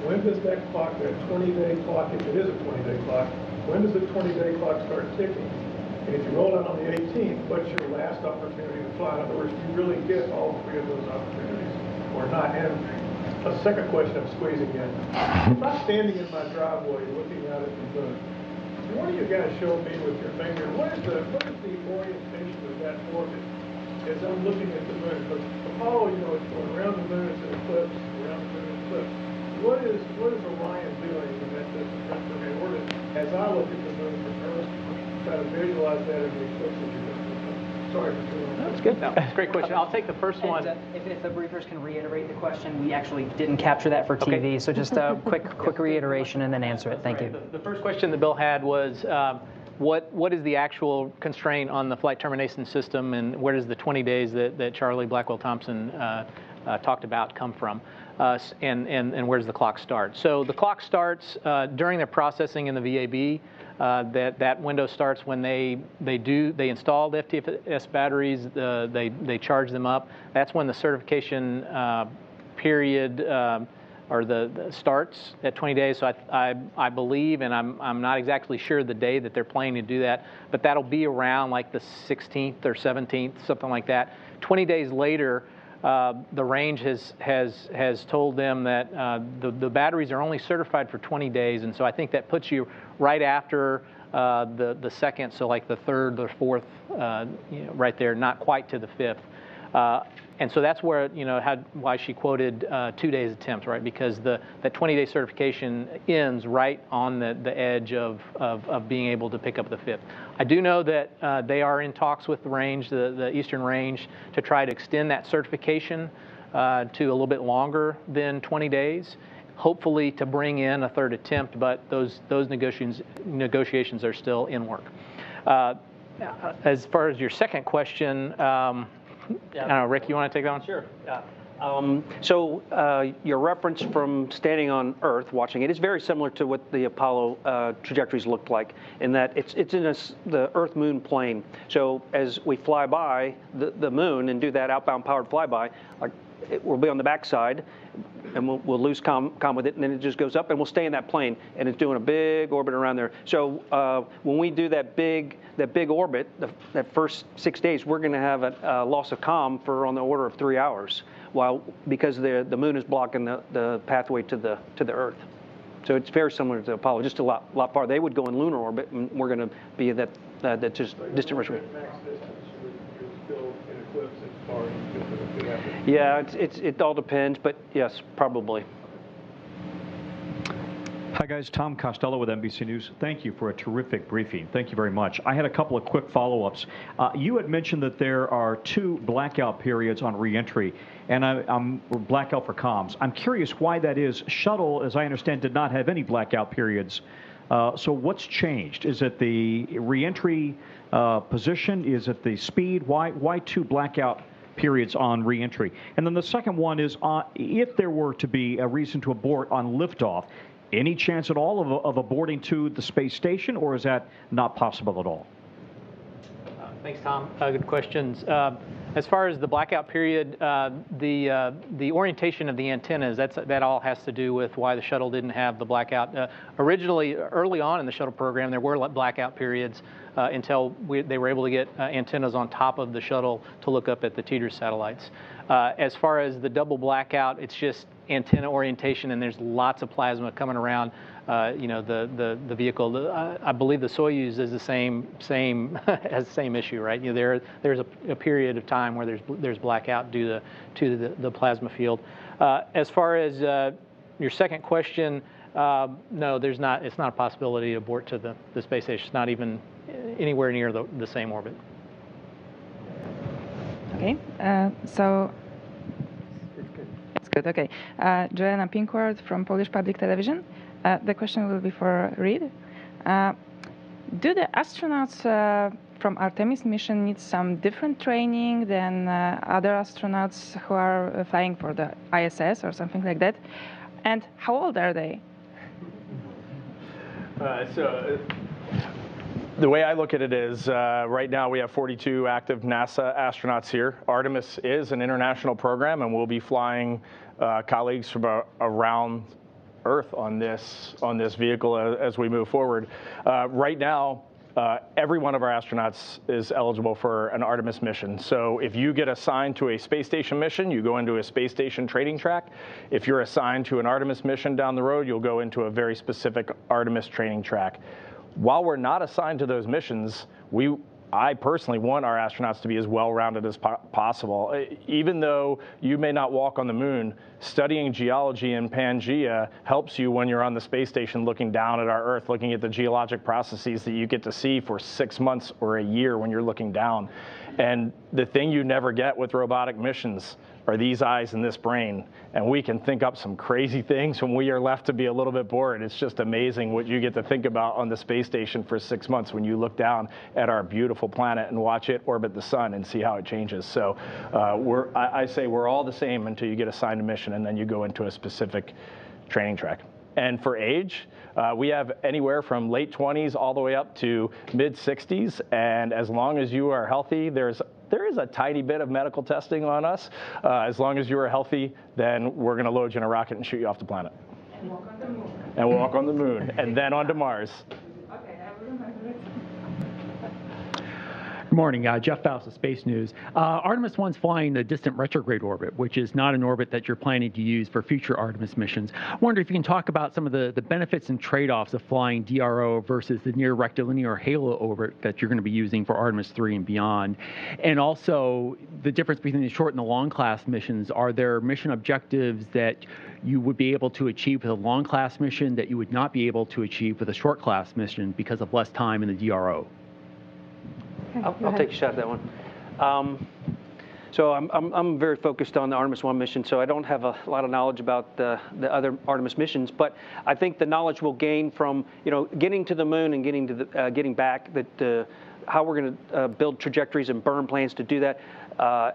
When does that clock, that 20-day clock, if it is a 20-day clock, when does the 20-day clock start ticking? And if you roll out on the 18th, what's your last opportunity to fly? In other words, do you really get all 3 of those opportunities or not? And a second question I'm squeezing in. If I'm standing in my driveway looking out at the moon, what do you guys show me with your finger? What is the orientation of that orbit as I'm looking at the moon? Because Apollo, it's going around the moon, it's an eclipse, around the moon, eclipse. What is Orion doing in that distance from me? Or as I look at the moon from Earth, try to visualize that in the eclipse of your Sorry for too long. That's good. That's a great question. I'll take the first one. If the briefers can reiterate the question, we actually didn't capture that for TV, okay. So just a quick reiteration and then answer it. Thank you. The first question that Bill had was, what is the actual constraint on the flight termination system, and where does the 20 days that Charlie Blackwell Thompson talked about come from, and where does the clock start? So the clock starts during their processing in the VAB. That window starts when they install the FTS batteries, they charge them up. That's when the certification period or the starts at 20 days. So I believe, and I'm not exactly sure the day that they're planning to do that, but that'll be around like the 16th or 17th, something like that. 20 days later, the range has told them that the batteries are only certified for 20 days, and so I think that puts you right after the 2nd, so like the 3rd or 4th, right there, not quite to the 5th. And so that's where, why she quoted 2 days attempt, right? Because that 20-day certification ends right on the edge of being able to pick up the fifth. I do know that they are in talks with the range, the Eastern Range, to try to extend that certification to a little bit longer than 20 days, hopefully to bring in a third attempt, but those negotiations are still in work. As far as your second question, I don't know, Rick, you want to take that one? Sure. So your reference from standing on Earth, watching it, is very similar to what the Apollo trajectories looked like, in that it's in the Earth-Moon plane. So as we fly by the Moon and do that outbound powered flyby, we'll be on the backside, and we'll lose comm with it, and then it just goes up, and we'll stay in that plane, and it's doing a big orbit around there. So when we do that big orbit, that first 6 days, we're going to have a loss of comm for on the order of 3 hours, because the Moon is blocking the pathway to the Earth. So it's very similar to Apollo, just a lot farther. They would go in lunar orbit, and we're going to be at that just distant retrograde. Yeah, it all depends, but yes, probably. Hi guys, Tom Costello with NBC News. Thank you for a terrific briefing. Thank you very much. I had a couple of quick follow-ups. You had mentioned that there are 2 blackout periods on reentry, and I'm blackout for comms. I'm curious why that is. Shuttle, as I understand, did not have any blackout periods. So what's changed? Is it the reentry position? Is it the speed? Why 2 blackout periods on reentry? And then the second one is, if there were to be a reason to abort on liftoff, any chance at all of aborting to the space station, or is that not possible at all? Thanks, Tom. Good questions. As far as the blackout period, the orientation of the antennas, that all has to do with why the shuttle didn't have the blackout. Originally, early on in the shuttle program, there were blackout periods until they were able to get antennas on top of the shuttle to look up at the teeter satellites. As far as the double blackout, it's just antenna orientation, and there's lots of plasma coming around. The vehicle. I believe the Soyuz is the same has the same issue, right? There's a period of time where there's blackout due to the plasma field. As far as your second question, no, there's not. It's not a possibility to abort to the space station. It's not even anywhere near the same orbit. Okay, so it's good. Okay, Joanna Pinkward from Polish Public Television. The question will be for Reed. Do the astronauts from Artemis mission need some different training than other astronauts who are flying for the ISS or something like that? And how old are they? The way I look at it is, right now we have 42 active NASA astronauts here. Artemis is an international program, and we'll be flying colleagues from around Earth on this vehicle as we move forward. Right now, every one of our astronauts is eligible for an Artemis mission. So if you get assigned to a space station mission, you go into a space station training track. If you're assigned to an Artemis mission down the road, you'll go into a very specific Artemis training track. While we're not assigned to those missions, I personally want our astronauts to be as well-rounded as possible. Even though you may not walk on the moon, studying geology in Pangea helps you when you're on the space station looking down at our Earth, looking at the geologic processes that you get to see for 6 months or a year when you're looking down. And the thing you never get with robotic missions are these eyes and this brain. And we can think up some crazy things when we are left to be a little bit bored. It's just amazing what you get to think about on the space station for 6 months when you look down at our beautiful planet and watch it orbit the sun and see how it changes. So I say we're all the same until you get assigned a mission, and then you go into a specific training track. And for age, we have anywhere from late 20s all the way up to mid 60s. And as long as you are healthy, there is a tiny bit of medical testing on us. As long as you are healthy, then we're going to load you in a rocket and shoot you off the planet. And walk on the moon. And walk on the moon, and then onto Mars. Okay, I will remember it. Good morning. Jeff Faust of Space News. Artemis 1's flying the distant retrograde orbit, which is not an orbit that you're planning to use for future Artemis missions. I wonder if you can talk about some of the benefits and trade-offs of flying DRO versus the near rectilinear halo orbit that you're going to be using for Artemis 3 and beyond. And also the difference between the short and the long class missions. Are there mission objectives that you would be able to achieve with a long class mission that you would not be able to achieve with a short class mission because of less time in the DRO? I'll take a shot at that one. So I'm very focused on the Artemis 1 mission, so I don't have a lot of knowledge about the other Artemis missions. But I think the knowledge we'll gain from getting to the moon and getting back, how we're going to build trajectories and burn plans to do that,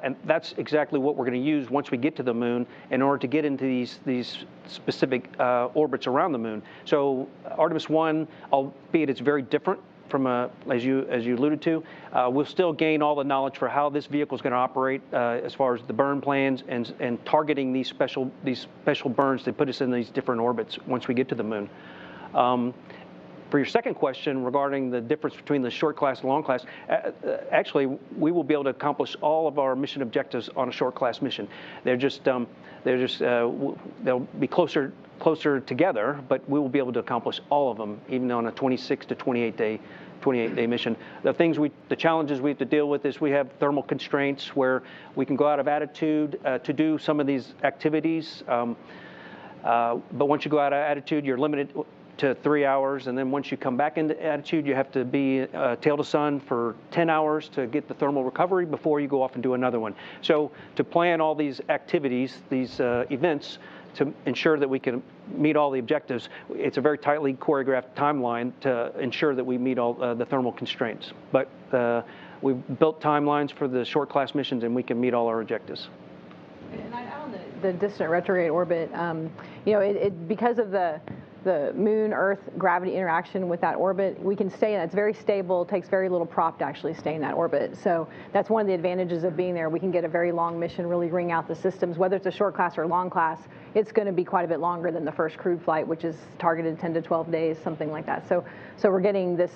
and that's exactly what we're going to use once we get to the moon in order to get into these specific orbits around the moon. So Artemis 1, albeit it's very different from as you alluded to, we'll still gain all the knowledge for how this vehicle is going to operate as far as the burn plans and targeting these special burns that put us in these different orbits once we get to the moon. For your second question regarding the difference between the short class and long class, actually we will be able to accomplish all of our mission objectives on a short class mission. They'll be closer together, but we will be able to accomplish all of them, even on a 26 to 28 day mission. The challenges we have to deal with is we have thermal constraints where we can go out of attitude to do some of these activities, but once you go out of attitude, you're limited to 3 hours, and then once you come back into attitude, you have to be tail to sun for 10 hours to get the thermal recovery before you go off and do another one. So to plan all these activities, these events, to ensure that we can meet all the objectives, it's a very tightly choreographed timeline to ensure that we meet all the thermal constraints. But we've built timelines for the short class missions, and we can meet all our objectives. And on the distant retrograde orbit, because of the Moon-Earth gravity interaction with that orbit, we can stay in it. It's very stable. It takes very little prop to actually stay in that orbit. So that's one of the advantages of being there. We can get a very long mission, really wring out the systems. Whether it's a short class or long class, it's going to be quite a bit longer than the first crewed flight, which is targeted 10 to 12 days, something like that. So we're getting this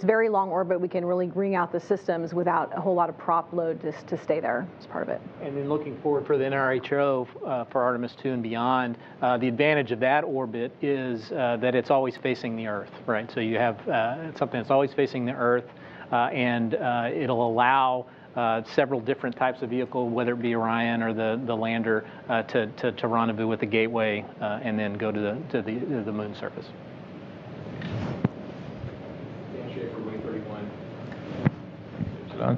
very long orbit. We can really wring out the systems without a whole lot of prop load just to stay there as part of it. And then looking forward for the NRHO for Artemis 2 and beyond, the advantage of that orbit is that it's always facing the Earth, right? So you have something that's always facing the Earth, and it'll allow several different types of vehicle, whether it be Orion or the lander, to rendezvous with the gateway and then go to the moon surface.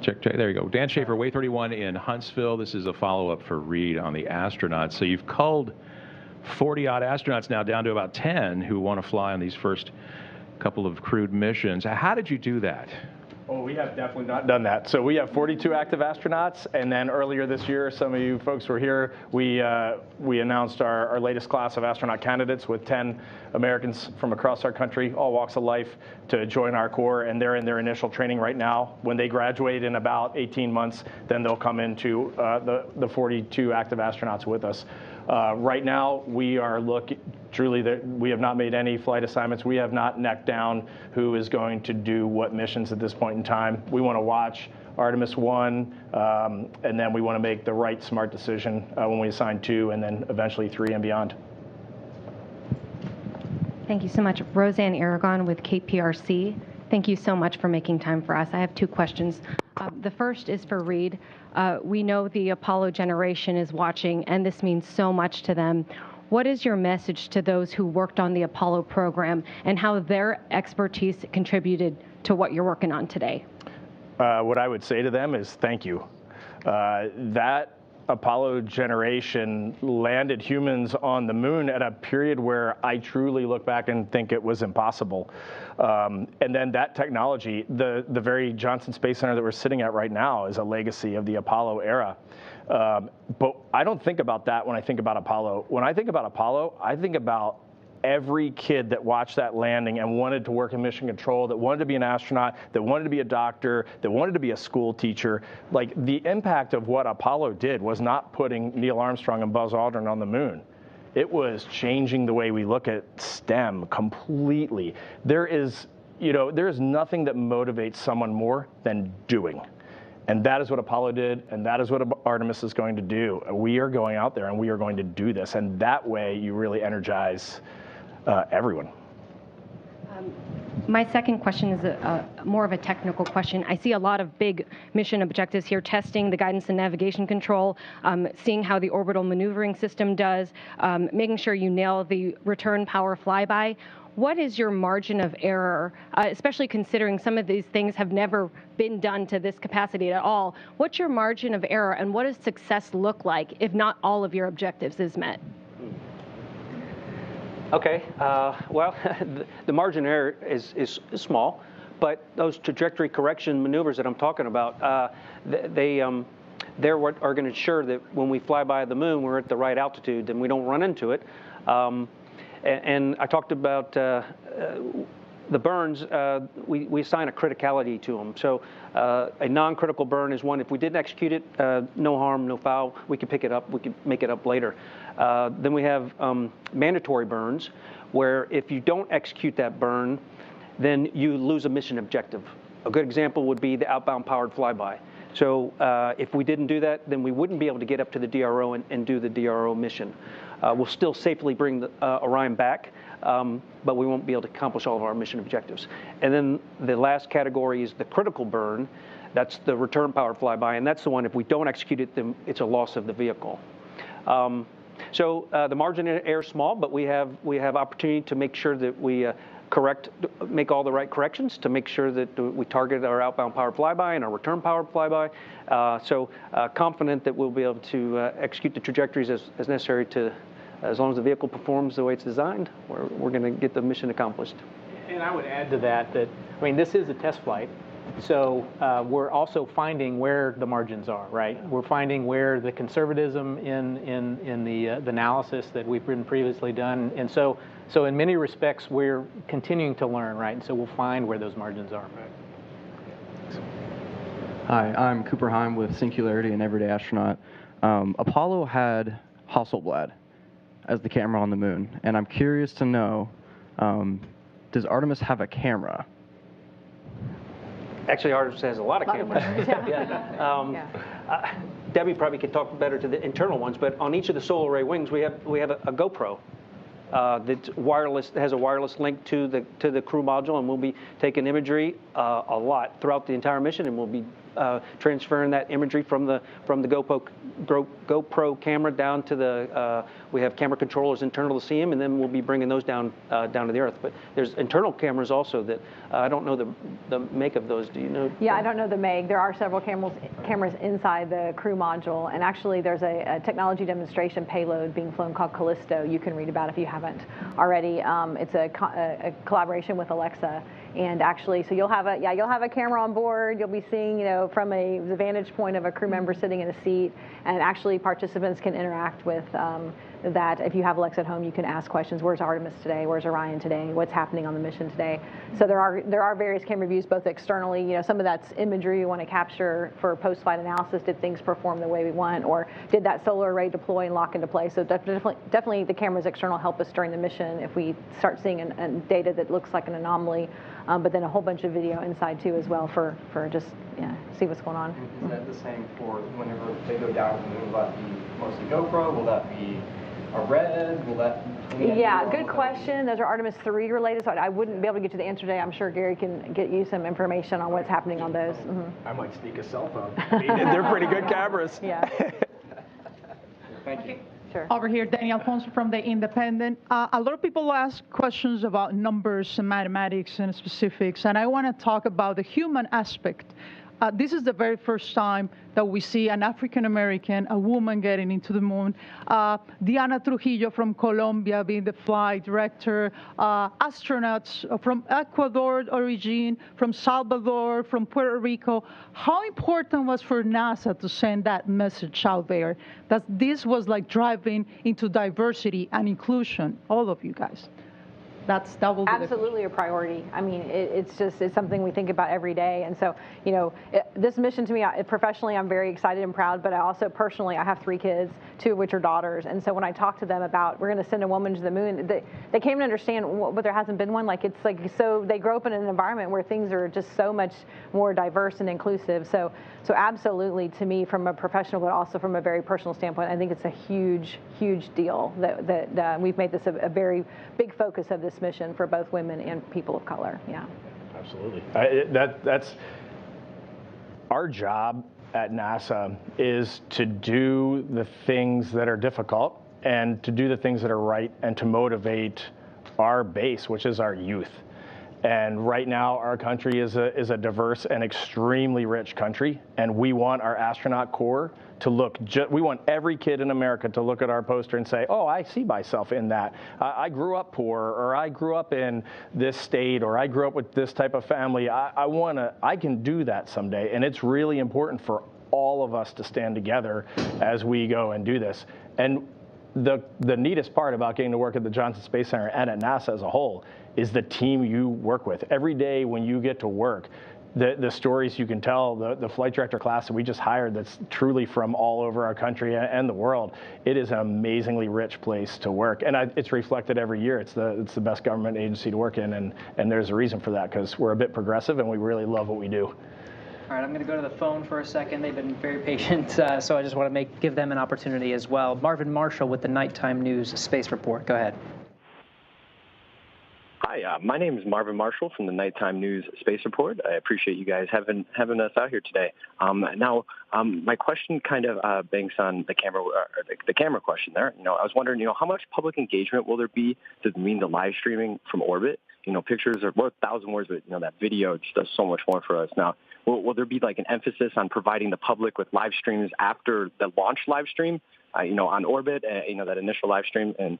Check. There you go. Dan Schaefer, Way 31 in Huntsville. This is a follow-up for Reed on the astronauts. So you've culled 40-odd astronauts now down to about 10 who want to fly on these first couple of crewed missions. How did you do that? Oh, we have definitely not done that. So we have 42 active astronauts, and then earlier this year, some of you folks were here, we announced our latest class of astronaut candidates with 10 Americans from across our country, all walks of life, to join our Corps, and they're in their initial training right now. When they graduate in about 18 months, then they'll come into the 42 active astronauts with us. Right now, we are we have not made any flight assignments. We have not necked down who is going to do what missions at this point in time. We want to watch Artemis 1, and then we want to make the right smart decision when we assign 2, and then eventually 3 and beyond. Thank you so much. Roseanne Aragon with KPRC. Thank you so much for making time for us. I have 2 questions. The first is for Reed. We know the Apollo generation is watching, and this means so much to them. What is your message to those who worked on the Apollo program and how their expertise contributed to what you're working on today? What I would say to them is thank you. That Apollo generation landed humans on the moon at a period where I truly look back and think it was impossible. And then that technology, the very Johnson Space Center that we're sitting at right now, is a legacy of the Apollo era. But I don't think about that when I think about Apollo. When I think about Apollo, I think about every kid that watched that landing and wanted to work in mission control, that wanted to be an astronaut, that wanted to be a doctor, that wanted to be a school teacher. Like, the impact of what Apollo did was not putting Neil Armstrong and Buzz Aldrin on the moon. It was changing the way we look at STEM completely. There is nothing that motivates someone more than doing. And that is what Apollo did, and that is what Artemis is going to do. We are going out there, and we are going to do this. And that way, you really energize everyone. My second question is more of a technical question. I see a lot of big mission objectives here, testing the guidance and navigation control, seeing how the orbital maneuvering system does, making sure you nail the return power flyby. What is your margin of error, especially considering some of these things have never been done to this capacity at all? What's your margin of error, and what does success look like if not all of your objectives is met? Okay, well, the margin of error is small, but those trajectory correction maneuvers that I'm talking about, they're what are going to ensure that when we fly by the moon, we're at the right altitude and we don't run into it. And I talked about the burns. We assign a criticality to them. So a non-critical burn is one, if we didn't execute it, no harm, no foul, we can pick it up, we can make it up later. Then we have mandatory burns, where if you don't execute that burn, then you lose a mission objective. A good example would be the outbound powered flyby. So if we didn't do that, then we wouldn't be able to get up to the DRO and do the DRO mission. We'll still safely bring the Orion back, but we won't be able to accomplish all of our mission objectives. And then the last category is the critical burn. That's the return powered flyby, and that's the one, if we don't execute it, then it's a loss of the vehicle. So the margin of error is small, but we have opportunity to make sure that we make all the right corrections to make sure that we target our outbound powered flyby and our return powered flyby. So confident that we'll be able to execute the trajectories as necessary to, as long as the vehicle performs the way it's designed, we're going to get the mission accomplished. And I would add to that, I mean, this is a test flight. So we're also finding where the margins are, right? We're finding where the conservatism in the analysis that we've been previously done. And so in many respects, we're continuing to learn, right? And so we'll find where those margins are. Right. Hi, I'm Cooper Heim with Singularity and Everyday Astronaut. Apollo had Hasselblad as the camera on the moon. And I'm curious to know, does Artemis have a camera? Actually, Artemis has a lot of cameras. Debbie probably could talk better to the internal ones, but on each of the solar array wings, we have a GoPro that's wireless, has a wireless link to the crew module, and we'll be taking imagery a lot throughout the entire mission, and we'll be transferring that imagery from the GoPro camera down to the. We have camera controllers internal to see them, and then we'll be bringing those down to the Earth. But there's internal cameras also that I don't know the make of those. Do you know? Yeah, I don't know the make. There are several cameras inside the crew module, and actually there's a technology demonstration payload being flown called Callisto. You can read about if you haven't already. It's a collaboration with Alexa. And actually, so you'll have a camera on board. You'll be seeing, from the vantage point of a crew member sitting in a seat. And actually, participants can interact with that. If you have Alexa at home, you can ask questions. Where's Artemis today? Where's Orion today? What's happening on the mission today? So there are various camera views, both externally. Some of that's imagery you want to capture for post-flight analysis. Did things perform the way we want, or did that solar array deploy and lock into place? So definitely, the cameras external help us during the mission if we start seeing data that looks like an anomaly. But then a whole bunch of video inside too as well for just see what's going on. Is that the same for whenever they go down to the moon? Will that be mostly GoPro? Will that be a red? Will that? Yeah, good question. Those are Artemis 3 related, so I wouldn't be able to get to the answer today. I'm sure Gary can get you some information on what's happening on those. Mm-hmm. I might sneak a cell phone. They're pretty good cameras. Yeah. Thank you. Sure. Over here, Daniel Alfonso from The Independent. A lot of people ask questions about numbers and mathematics and specifics, and I want to talk about the human aspect. This is the very first time that we see an African-American, a woman getting into the moon. Diana Trujillo from Colombia being the flight director. Astronauts from Ecuador origin, from Salvador, from Puerto Rico. How important was for NASA to send that message out there? That this was like driving into diversity and inclusion, all of you guys. that will be absolutely a priority. I mean, it's something we think about every day. And so, you know, this mission to me, professionally, I'm very excited and proud, but I also personally, I have 3 kids, 2 of which are daughters. And so when I talk to them about we're going to send a woman to the moon, they can't even understand what there hasn't been one. Like, it's like, so they grow up in an environment where things are just so much more diverse and inclusive. So absolutely, to me, from a professional, but also from a very personal standpoint, I think it's a huge, huge deal that we've made this a very big focus of this mission for both women and people of color. Yeah. Absolutely. That's our job at NASA, is to do the things that are difficult and to do the things that are right and to motivate our base, which is our youth. And right now, our country is a diverse and extremely rich country, and we want our astronaut corps to look, we want every kid in America to look at our poster and say, oh, I see myself in that. I grew up poor, or I grew up in this state, or I grew up with this type of family. I can do that someday. And it's really important for all of us to stand together as we go and do this. And the neatest part about getting to work at the Johnson Space Center and at NASA as a whole is the team you work with. Every day when you get to work, the stories you can tell, the flight director class that we just hired that's truly from all over our country and the world, it is an amazingly rich place to work. And it's reflected every year. It's the best government agency to work in, and there's a reason for that, because we're a bit progressive and we really love what we do. All right, I'm going to go to the phone for a second. They've been very patient, so I just want to give them an opportunity as well. Marvin Marshall with the Nighttime News Space Report. Go ahead. Hi, my name is Marvin Marshall from the Nighttime News Space Report. I appreciate you guys having us out here today. My question kind of banks on the camera question there. You know, I was wondering, how much public engagement will there be to mean the live streaming from orbit? Pictures are worth 1,000 words, but that video just does so much more for us. Now, will there be like an emphasis on providing the public with live streams after the launch live stream? On orbit, that initial live stream, and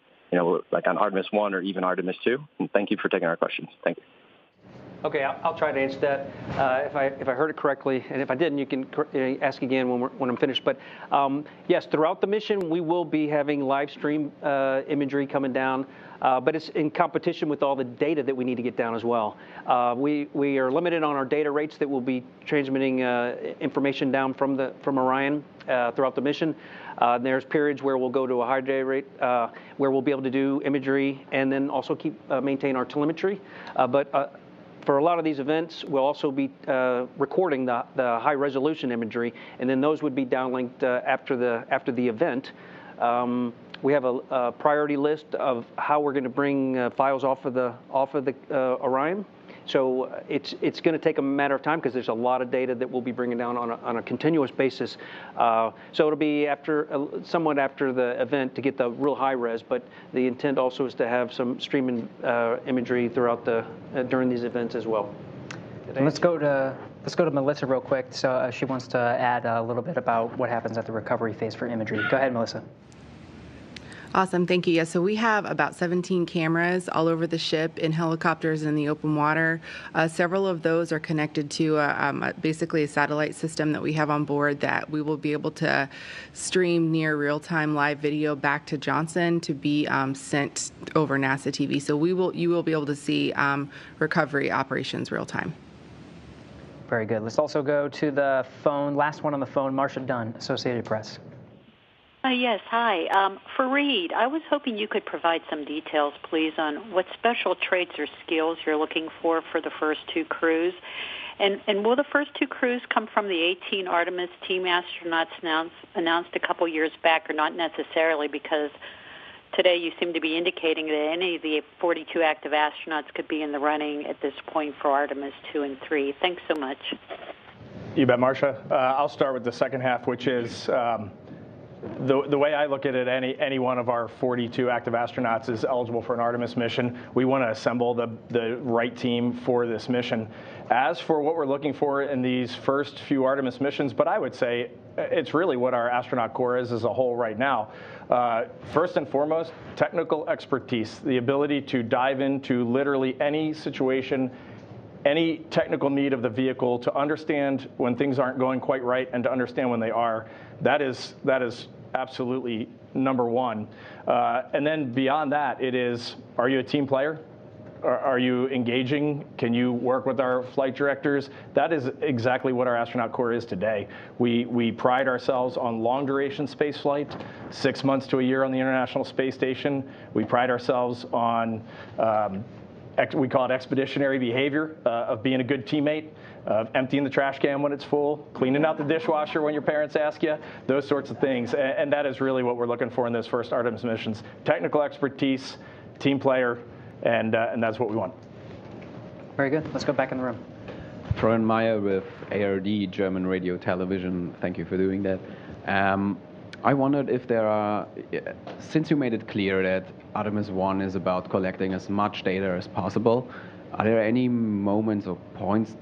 like on Artemis 1 or even Artemis 2? And thank you for taking our questions. Thank you. Okay, I'll try to answer that if I heard it correctly, and if I didn't, you can ask again when I'm finished. But yes, throughout the mission, we will be having live stream imagery coming down, but it's in competition with all the data that we need to get down as well. We are limited on our data rates that we'll be transmitting information down from Orion throughout the mission. There's periods where we'll go to a higher data rate, where we'll be able to do imagery and then also maintain our telemetry. But for a lot of these events, we'll also be recording the high-resolution imagery, and then those would be downlinked after the event. We have a priority list of how we're going to bring files off of the Orion. So it's going to take a matter of time because there's a lot of data that we'll be bringing down on a continuous basis. So it'll be somewhat after the event to get the real high res, but the intent also is to have some streaming imagery throughout during these events as well. Let's go to Melissa real quick. So she wants to add a little bit about what happens at the recovery phase for imagery. Go ahead, Melissa. Awesome, thank you. Yeah, so we have about 17 cameras all over the ship, in helicopters, in the open water. Several of those are connected to basically a satellite system that we have on board that we will be able to stream near real-time live video back to Johnson to be sent over NASA TV. So you will be able to see recovery operations real-time. Very good. Let's also go to the phone. Last one on the phone, Marcia Dunn, Associated Press. Yes, hi. For Reed, I was hoping you could provide some details, please, on what special traits or skills you're looking for the first 2 crews. And will the first 2 crews come from the 18 Artemis team astronauts announced a couple years back, or not necessarily, because today you seem to be indicating that any of the 42 active astronauts could be in the running at this point for Artemis 2 and 3. Thanks so much. You bet, Marcia. I'll start with the second half, which is the way I look at it, any one of our 42 active astronauts is eligible for an Artemis mission. We want to assemble the right team for this mission. As for what we're looking for in these first few Artemis missions, but I would say it's really what our astronaut corps is as a whole right now. First and foremost, technical expertise, the ability to dive into literally any situation, any technical need of the vehicle, to understand when things aren't going quite right and to understand when they are. That is absolutely number one. And then beyond that, it is, are you a team player? Are you engaging? Can you work with our flight directors? That is exactly what our astronaut corps is today. We pride ourselves on long duration space flight, 6 months to a year on the International Space Station. We pride ourselves on, we call it expeditionary behavior, of being a good teammate, of emptying the trash can when it's full, cleaning out the dishwasher when your parents ask you, those sorts of things. And that is really what we're looking for in those first Artemis missions. Technical expertise, team player, and that's what we want. Very good. Let's go back in the room. Florian Meyer with ARD, German Radio Television. Thank you for doing that. I wondered if there are, since you made it clear that Artemis 1 is about collecting as much data as possible, are there any moments or points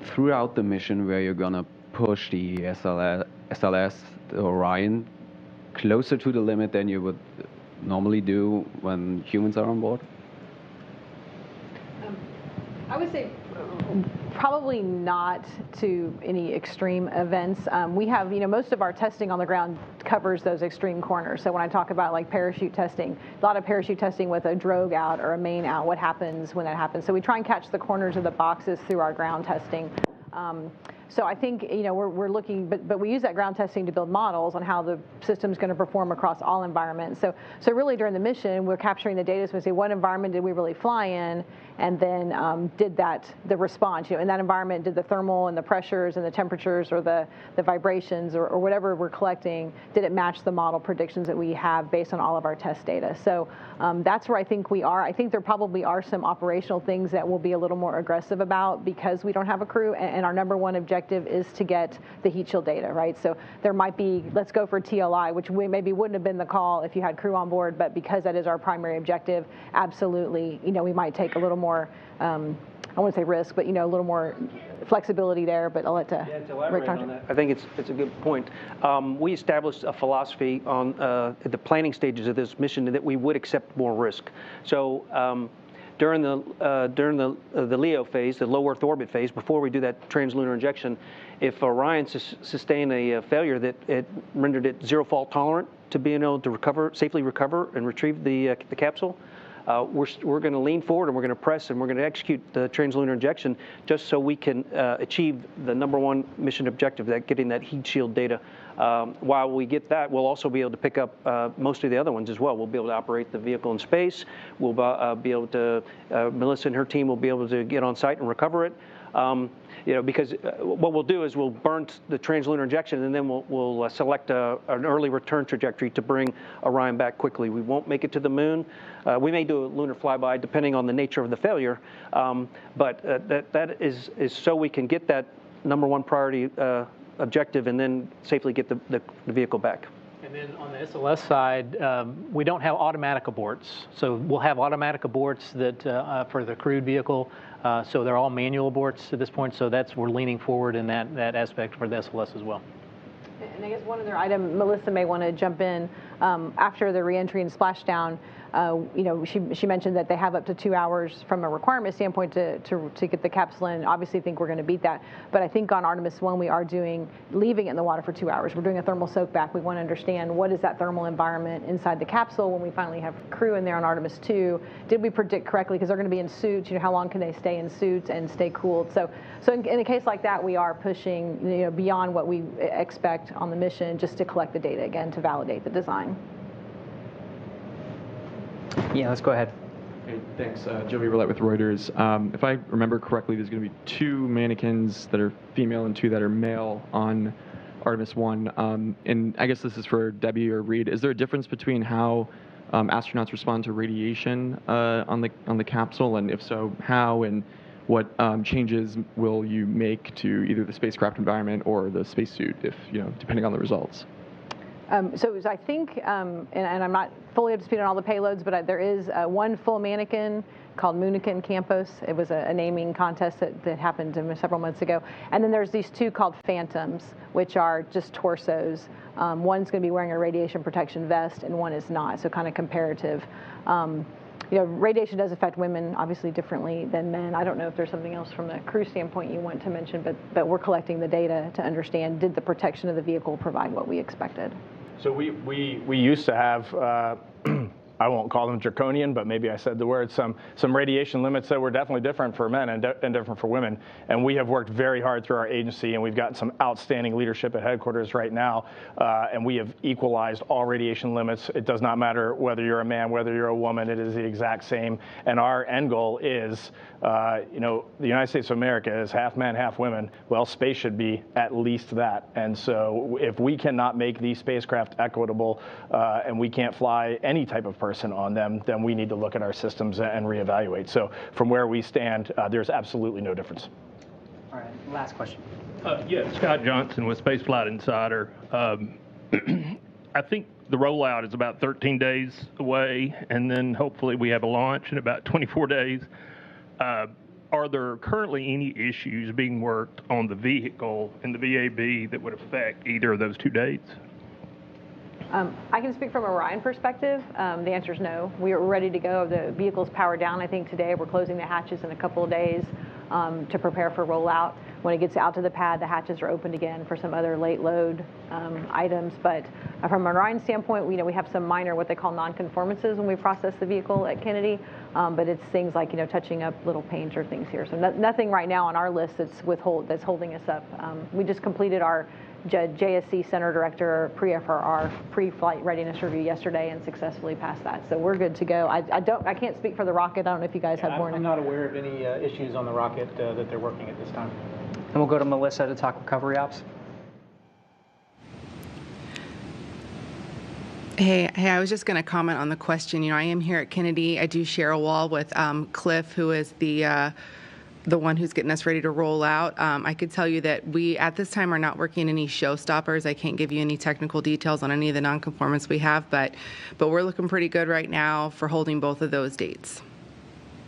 throughout the mission where you're going to push the SLS, the Orion, closer to the limit than you would normally do when humans are on board? I would say probably not to any extreme events. We have, most of our testing on the ground covers those extreme corners. So when I talk about like parachute testing, a lot of parachute testing with a drogue out or a main out, what happens when that happens? So we try and catch the corners of the boxes through our ground testing. So I think, we're looking, but we use that ground testing to build models on how the system's going to perform across all environments. So really during the mission, we're capturing the data so we say what environment did we really fly in, and then did the response, in that environment, did the thermal and the pressures and the temperatures or the vibrations or whatever we're collecting, did it match the model predictions that we have based on all of our test data? So that's where I think we are. I think there probably are some operational things that we'll be a little more aggressive about because we don't have a crew, and our number one objective is to get the heat shield data, right? So there might be, let's go for TLI, which we maybe wouldn't have been the call if you had crew on board, but because that is our primary objective, absolutely, we might take a little more, I wouldn't say risk, but, a little more flexibility there, but I'll let to elaborate on that. I think it's a good point. We established a philosophy on the planning stages of this mission that we would accept more risk. So during the LEO phase, the low Earth orbit phase, before we do that translunar injection, if Orion sustained a failure that it rendered it zero fault tolerant to being able to safely recover and retrieve the capsule, we're going to lean forward and we're going to press and we're going to execute the translunar injection just so we can achieve the number one mission objective, that getting that heat shield data. While we get that, we'll also be able to pick up most of the other ones as well. We'll be able to operate the vehicle in space. We'll be able to, Melissa and her team will be able to get on site and recover it. Because what we'll do is we'll burn the translunar injection and then we'll select an early return trajectory to bring Orion back quickly. We won't make it to the moon. We may do a lunar flyby depending on the nature of the failure, but that is so we can get that number one priority objective and then safely get the vehicle back. And then on the SLS side, we don't have automatic aborts. So we'll have automatic aborts that for the crewed vehicle. So they're all manual aborts at this point. So we're leaning forward in that aspect for the SLS as well. And I guess one other item, Melissa may want to jump in. After the reentry and splashdown, she mentioned that they have up to 2 hours from a requirement standpoint to get the capsule in. Obviously, think we're going to beat that. But I think on Artemis 1, we are leaving it in the water for 2 hours. We're doing a thermal soak back. We want to understand what is that thermal environment inside the capsule when we finally have crew in there on Artemis 2. Did we predict correctly? Because they're going to be in suits. How long can they stay in suits and stay cooled? So in a case like that, we are pushing beyond what we expect on the mission just to collect the data again to validate the design. Yeah, let's go ahead. Hey, thanks. Joey Roulette with Reuters. If I remember correctly, there's going to be 2 mannequins that are female and 2 that are male on Artemis 1. And I guess this is for Debbie or Reed. Is there a difference between how astronauts respond to radiation on the capsule, and if so, how, and what changes will you make to either the spacecraft environment or the spacesuit, if depending on the results? So I think, and I'm not fully up to speed on all the payloads, but there is one full mannequin called Munikin Campos. It was a naming contest that happened several months ago. And then there's these 2 called Phantoms, which are just torsos. One's going to be wearing a radiation protection vest, and one is not, so kind of comparative. Radiation does affect women obviously differently than men. I don't know if there's something else from the crew standpoint you want to mention, but we're collecting the data to understand, did the protection of the vehicle provide what we expected? So we used to have I won't call them draconian, but maybe I said the word, some radiation limits that were definitely different for men and different for women. And we have worked very hard through our agency, and we've gotten some outstanding leadership at headquarters right now, and we have equalized all radiation limits. It does not matter whether you're a man, whether you're a woman, it is the exact same. And our end goal is, you know, the United States of America is half men, half women. Well, space should be at least that. And so if we cannot make these spacecraft equitable and we can't fly any type of person on them, then we need to look at our systems and reevaluate. So from where we stand, there's absolutely no difference. All right, last question. Yeah, Scott Johnson with Spaceflight Insider. I think the rollout is about 13 days away, and then hopefully we have a launch in about 24 days. Are there currently any issues being worked on the vehicle and the VAB that would affect either of those 2 dates? I can speak from a Orion perspective. The answer is no. We are ready to go. The vehicle's powered down. I think today we're closing the hatches in a couple of days to prepare for rollout. When it gets out to the pad, the hatches are opened again for some other late load items. But from an Orion standpoint, we have some minor what they call non-conformances when we process the vehicle at Kennedy. But it's things like touching up little paint or things here. So nothing right now on our list that's holding us up. We just completed our JSC Center Director pre-FRR pre-flight readiness review yesterday and successfully passed that. So we're good to go. I can't speak for the rocket. I don't know if you guys have more. I'm not aware of any issues on the rocket that they're working at this time. And we'll go to Melissa to talk recovery ops. Hey, I was just going to comment on the question. I am here at Kennedy. I do share a wall with Cliff, who is the one who's getting us ready to roll out. I could tell you that we, at this time, are not working any showstoppers. I can't give you any technical details on any of the nonconformance we have, but we're looking pretty good right now for holding both of those dates.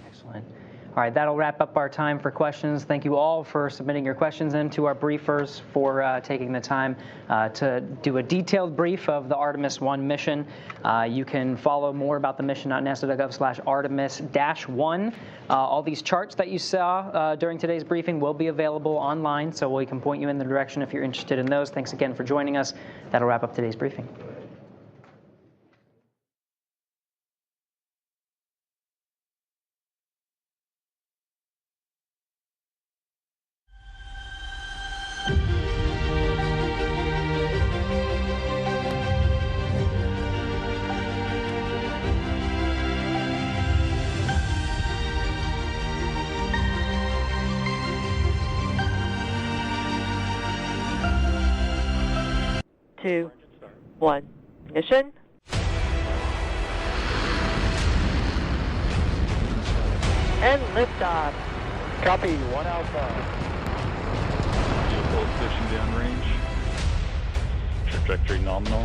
Excellent. All right, that'll wrap up our time for questions. Thank you all for submitting your questions in to our briefers, for taking the time to do a detailed brief of the Artemis 1 mission. You can follow more about the mission on nasa.gov/Artemis-1. All these charts that you saw during today's briefing will be available online, so we can point you in the direction if you're interested in those. Thanks again for joining us. That'll wrap up today's briefing. Two, one, ignition. And liftoff. Copy, 1 Alpha. Full position downrange. Trajectory nominal.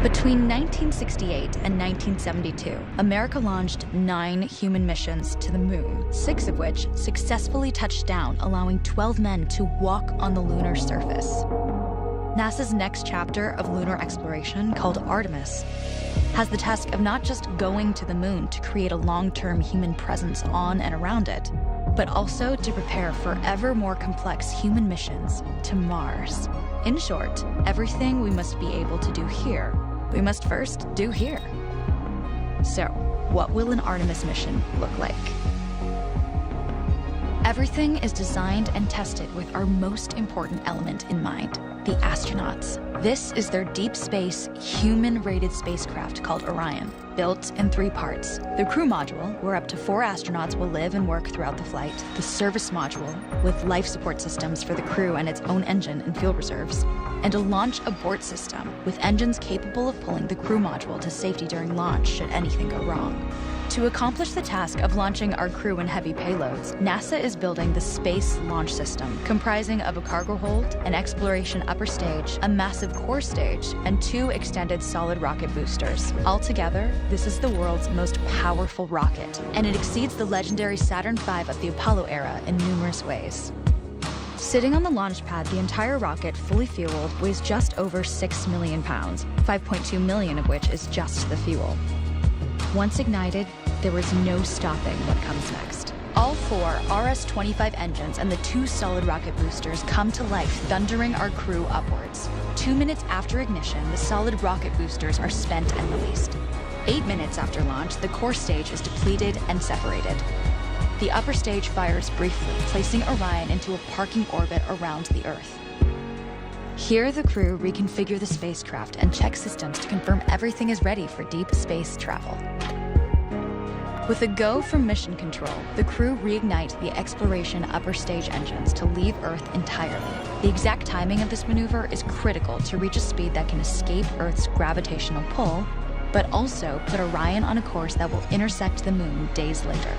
Between 1968 and 1972, America launched 9 human missions to the moon, 6 of which successfully touched down, allowing 12 men to walk on the lunar surface. NASA's next chapter of lunar exploration, called Artemis, has the task of not just going to the moon to create a long-term human presence on and around it, but also to prepare for ever more complex human missions to Mars. In short, everything we must be able to do here, we must first do here. So, what will an Artemis mission look like? Everything is designed and tested with our most important element in mind, the astronauts. This is their deep space, human-rated spacecraft called Orion, built in 3 parts. The crew module, where up to 4 astronauts will live and work throughout the flight. The service module, with life support systems for the crew and its own engine and fuel reserves. And a launch abort system, with engines capable of pulling the crew module to safety during launch should anything go wrong. To accomplish the task of launching our crew and heavy payloads, NASA is building the Space Launch System, comprising of a cargo hold, an exploration upper stage, a massive core stage, and 2 extended solid rocket boosters. Altogether, this is the world's most powerful rocket, and it exceeds the legendary Saturn V of the Apollo era in numerous ways. Sitting on the launch pad, the entire rocket, fully fueled, weighs just over 6 million pounds, 5.2 million of which is just the fuel. Once ignited, there is no stopping what comes next. All 4 RS-25 engines and the 2 solid rocket boosters come to life, thundering our crew upwards. 2 minutes after ignition, the solid rocket boosters are spent and released. 8 minutes after launch, the core stage is depleted and separated. The upper stage fires briefly, placing Orion into a parking orbit around the Earth. Here, the crew reconfigure the spacecraft and check systems to confirm everything is ready for deep space travel. With a go from mission control, the crew reignite the exploration upper stage engines to leave Earth entirely. The exact timing of this maneuver is critical to reach a speed that can escape Earth's gravitational pull, but also put Orion on a course that will intersect the moon days later.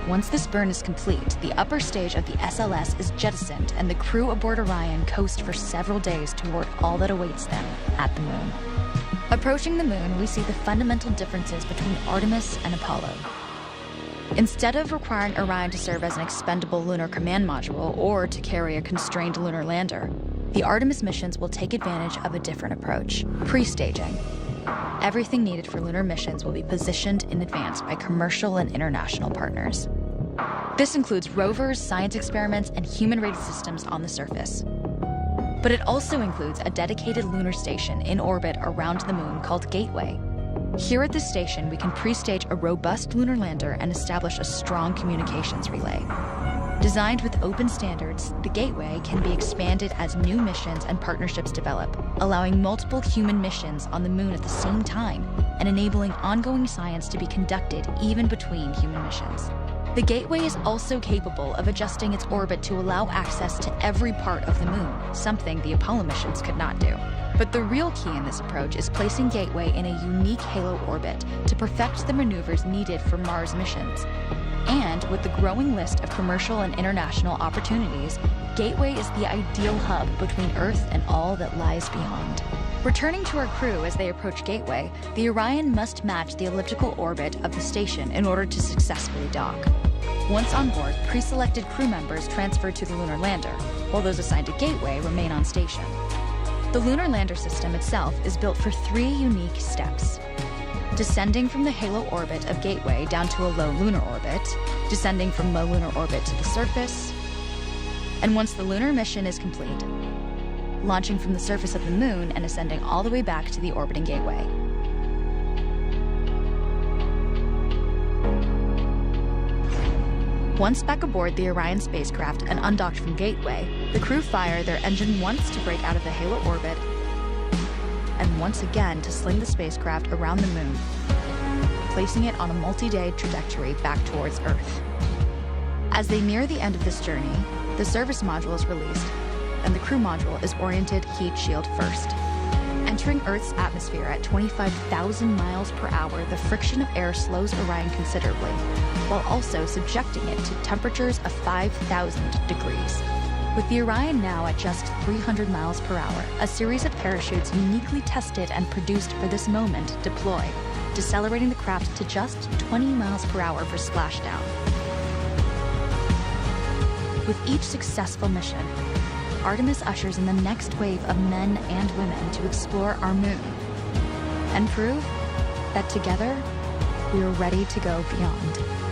Once this burn is complete, the upper stage of the SLS is jettisoned and the crew aboard Orion coast for several days toward all that awaits them at the moon. Approaching the moon, we see the fundamental differences between Artemis and Apollo. Instead of requiring Orion to serve as an expendable lunar command module or to carry a constrained lunar lander, the Artemis missions will take advantage of a different approach: pre-staging. Everything needed for lunar missions will be positioned in advance by commercial and international partners. This includes rovers, science experiments, and human-rated systems on the surface. But it also includes a dedicated lunar station in orbit around the moon called Gateway. Here at this station, we can pre-stage a robust lunar lander and establish a strong communications relay. Designed with open standards, the Gateway can be expanded as new missions and partnerships develop, allowing multiple human missions on the moon at the same time and enabling ongoing science to be conducted even between human missions. The Gateway is also capable of adjusting its orbit to allow access to every part of the moon, something the Apollo missions could not do. But the real key in this approach is placing Gateway in a unique halo orbit to perfect the maneuvers needed for Mars missions. And with the growing list of commercial and international opportunities, Gateway is the ideal hub between Earth and all that lies beyond. Returning to our crew as they approach Gateway, the Orion must match the elliptical orbit of the station in order to successfully dock. Once on board, pre-selected crew members transfer to the lunar lander, while those assigned to Gateway remain on station. The lunar lander system itself is built for 3 unique steps: descending from the halo orbit of Gateway down to a low lunar orbit, descending from low lunar orbit to the surface, and once the lunar mission is complete, launching from the surface of the moon and ascending all the way back to the orbiting Gateway. Once back aboard the Orion spacecraft and undocked from Gateway, the crew fire their engine once to break out of the halo orbit, and once again to sling the spacecraft around the moon, placing it on a multi-day trajectory back towards Earth. As they near the end of this journey, the service module is released, and the crew module is oriented heat shield first. Entering Earth's atmosphere at 25,000 miles per hour, the friction of air slows Orion considerably, while also subjecting it to temperatures of 5,000 degrees. With the Orion now at just 300 miles per hour, a series of parachutes uniquely tested and produced for this moment deploy, decelerating the craft to just 20 miles per hour for splashdown. With each successful mission, Artemis ushers in the next wave of men and women to explore our moon and prove that together we are ready to go beyond.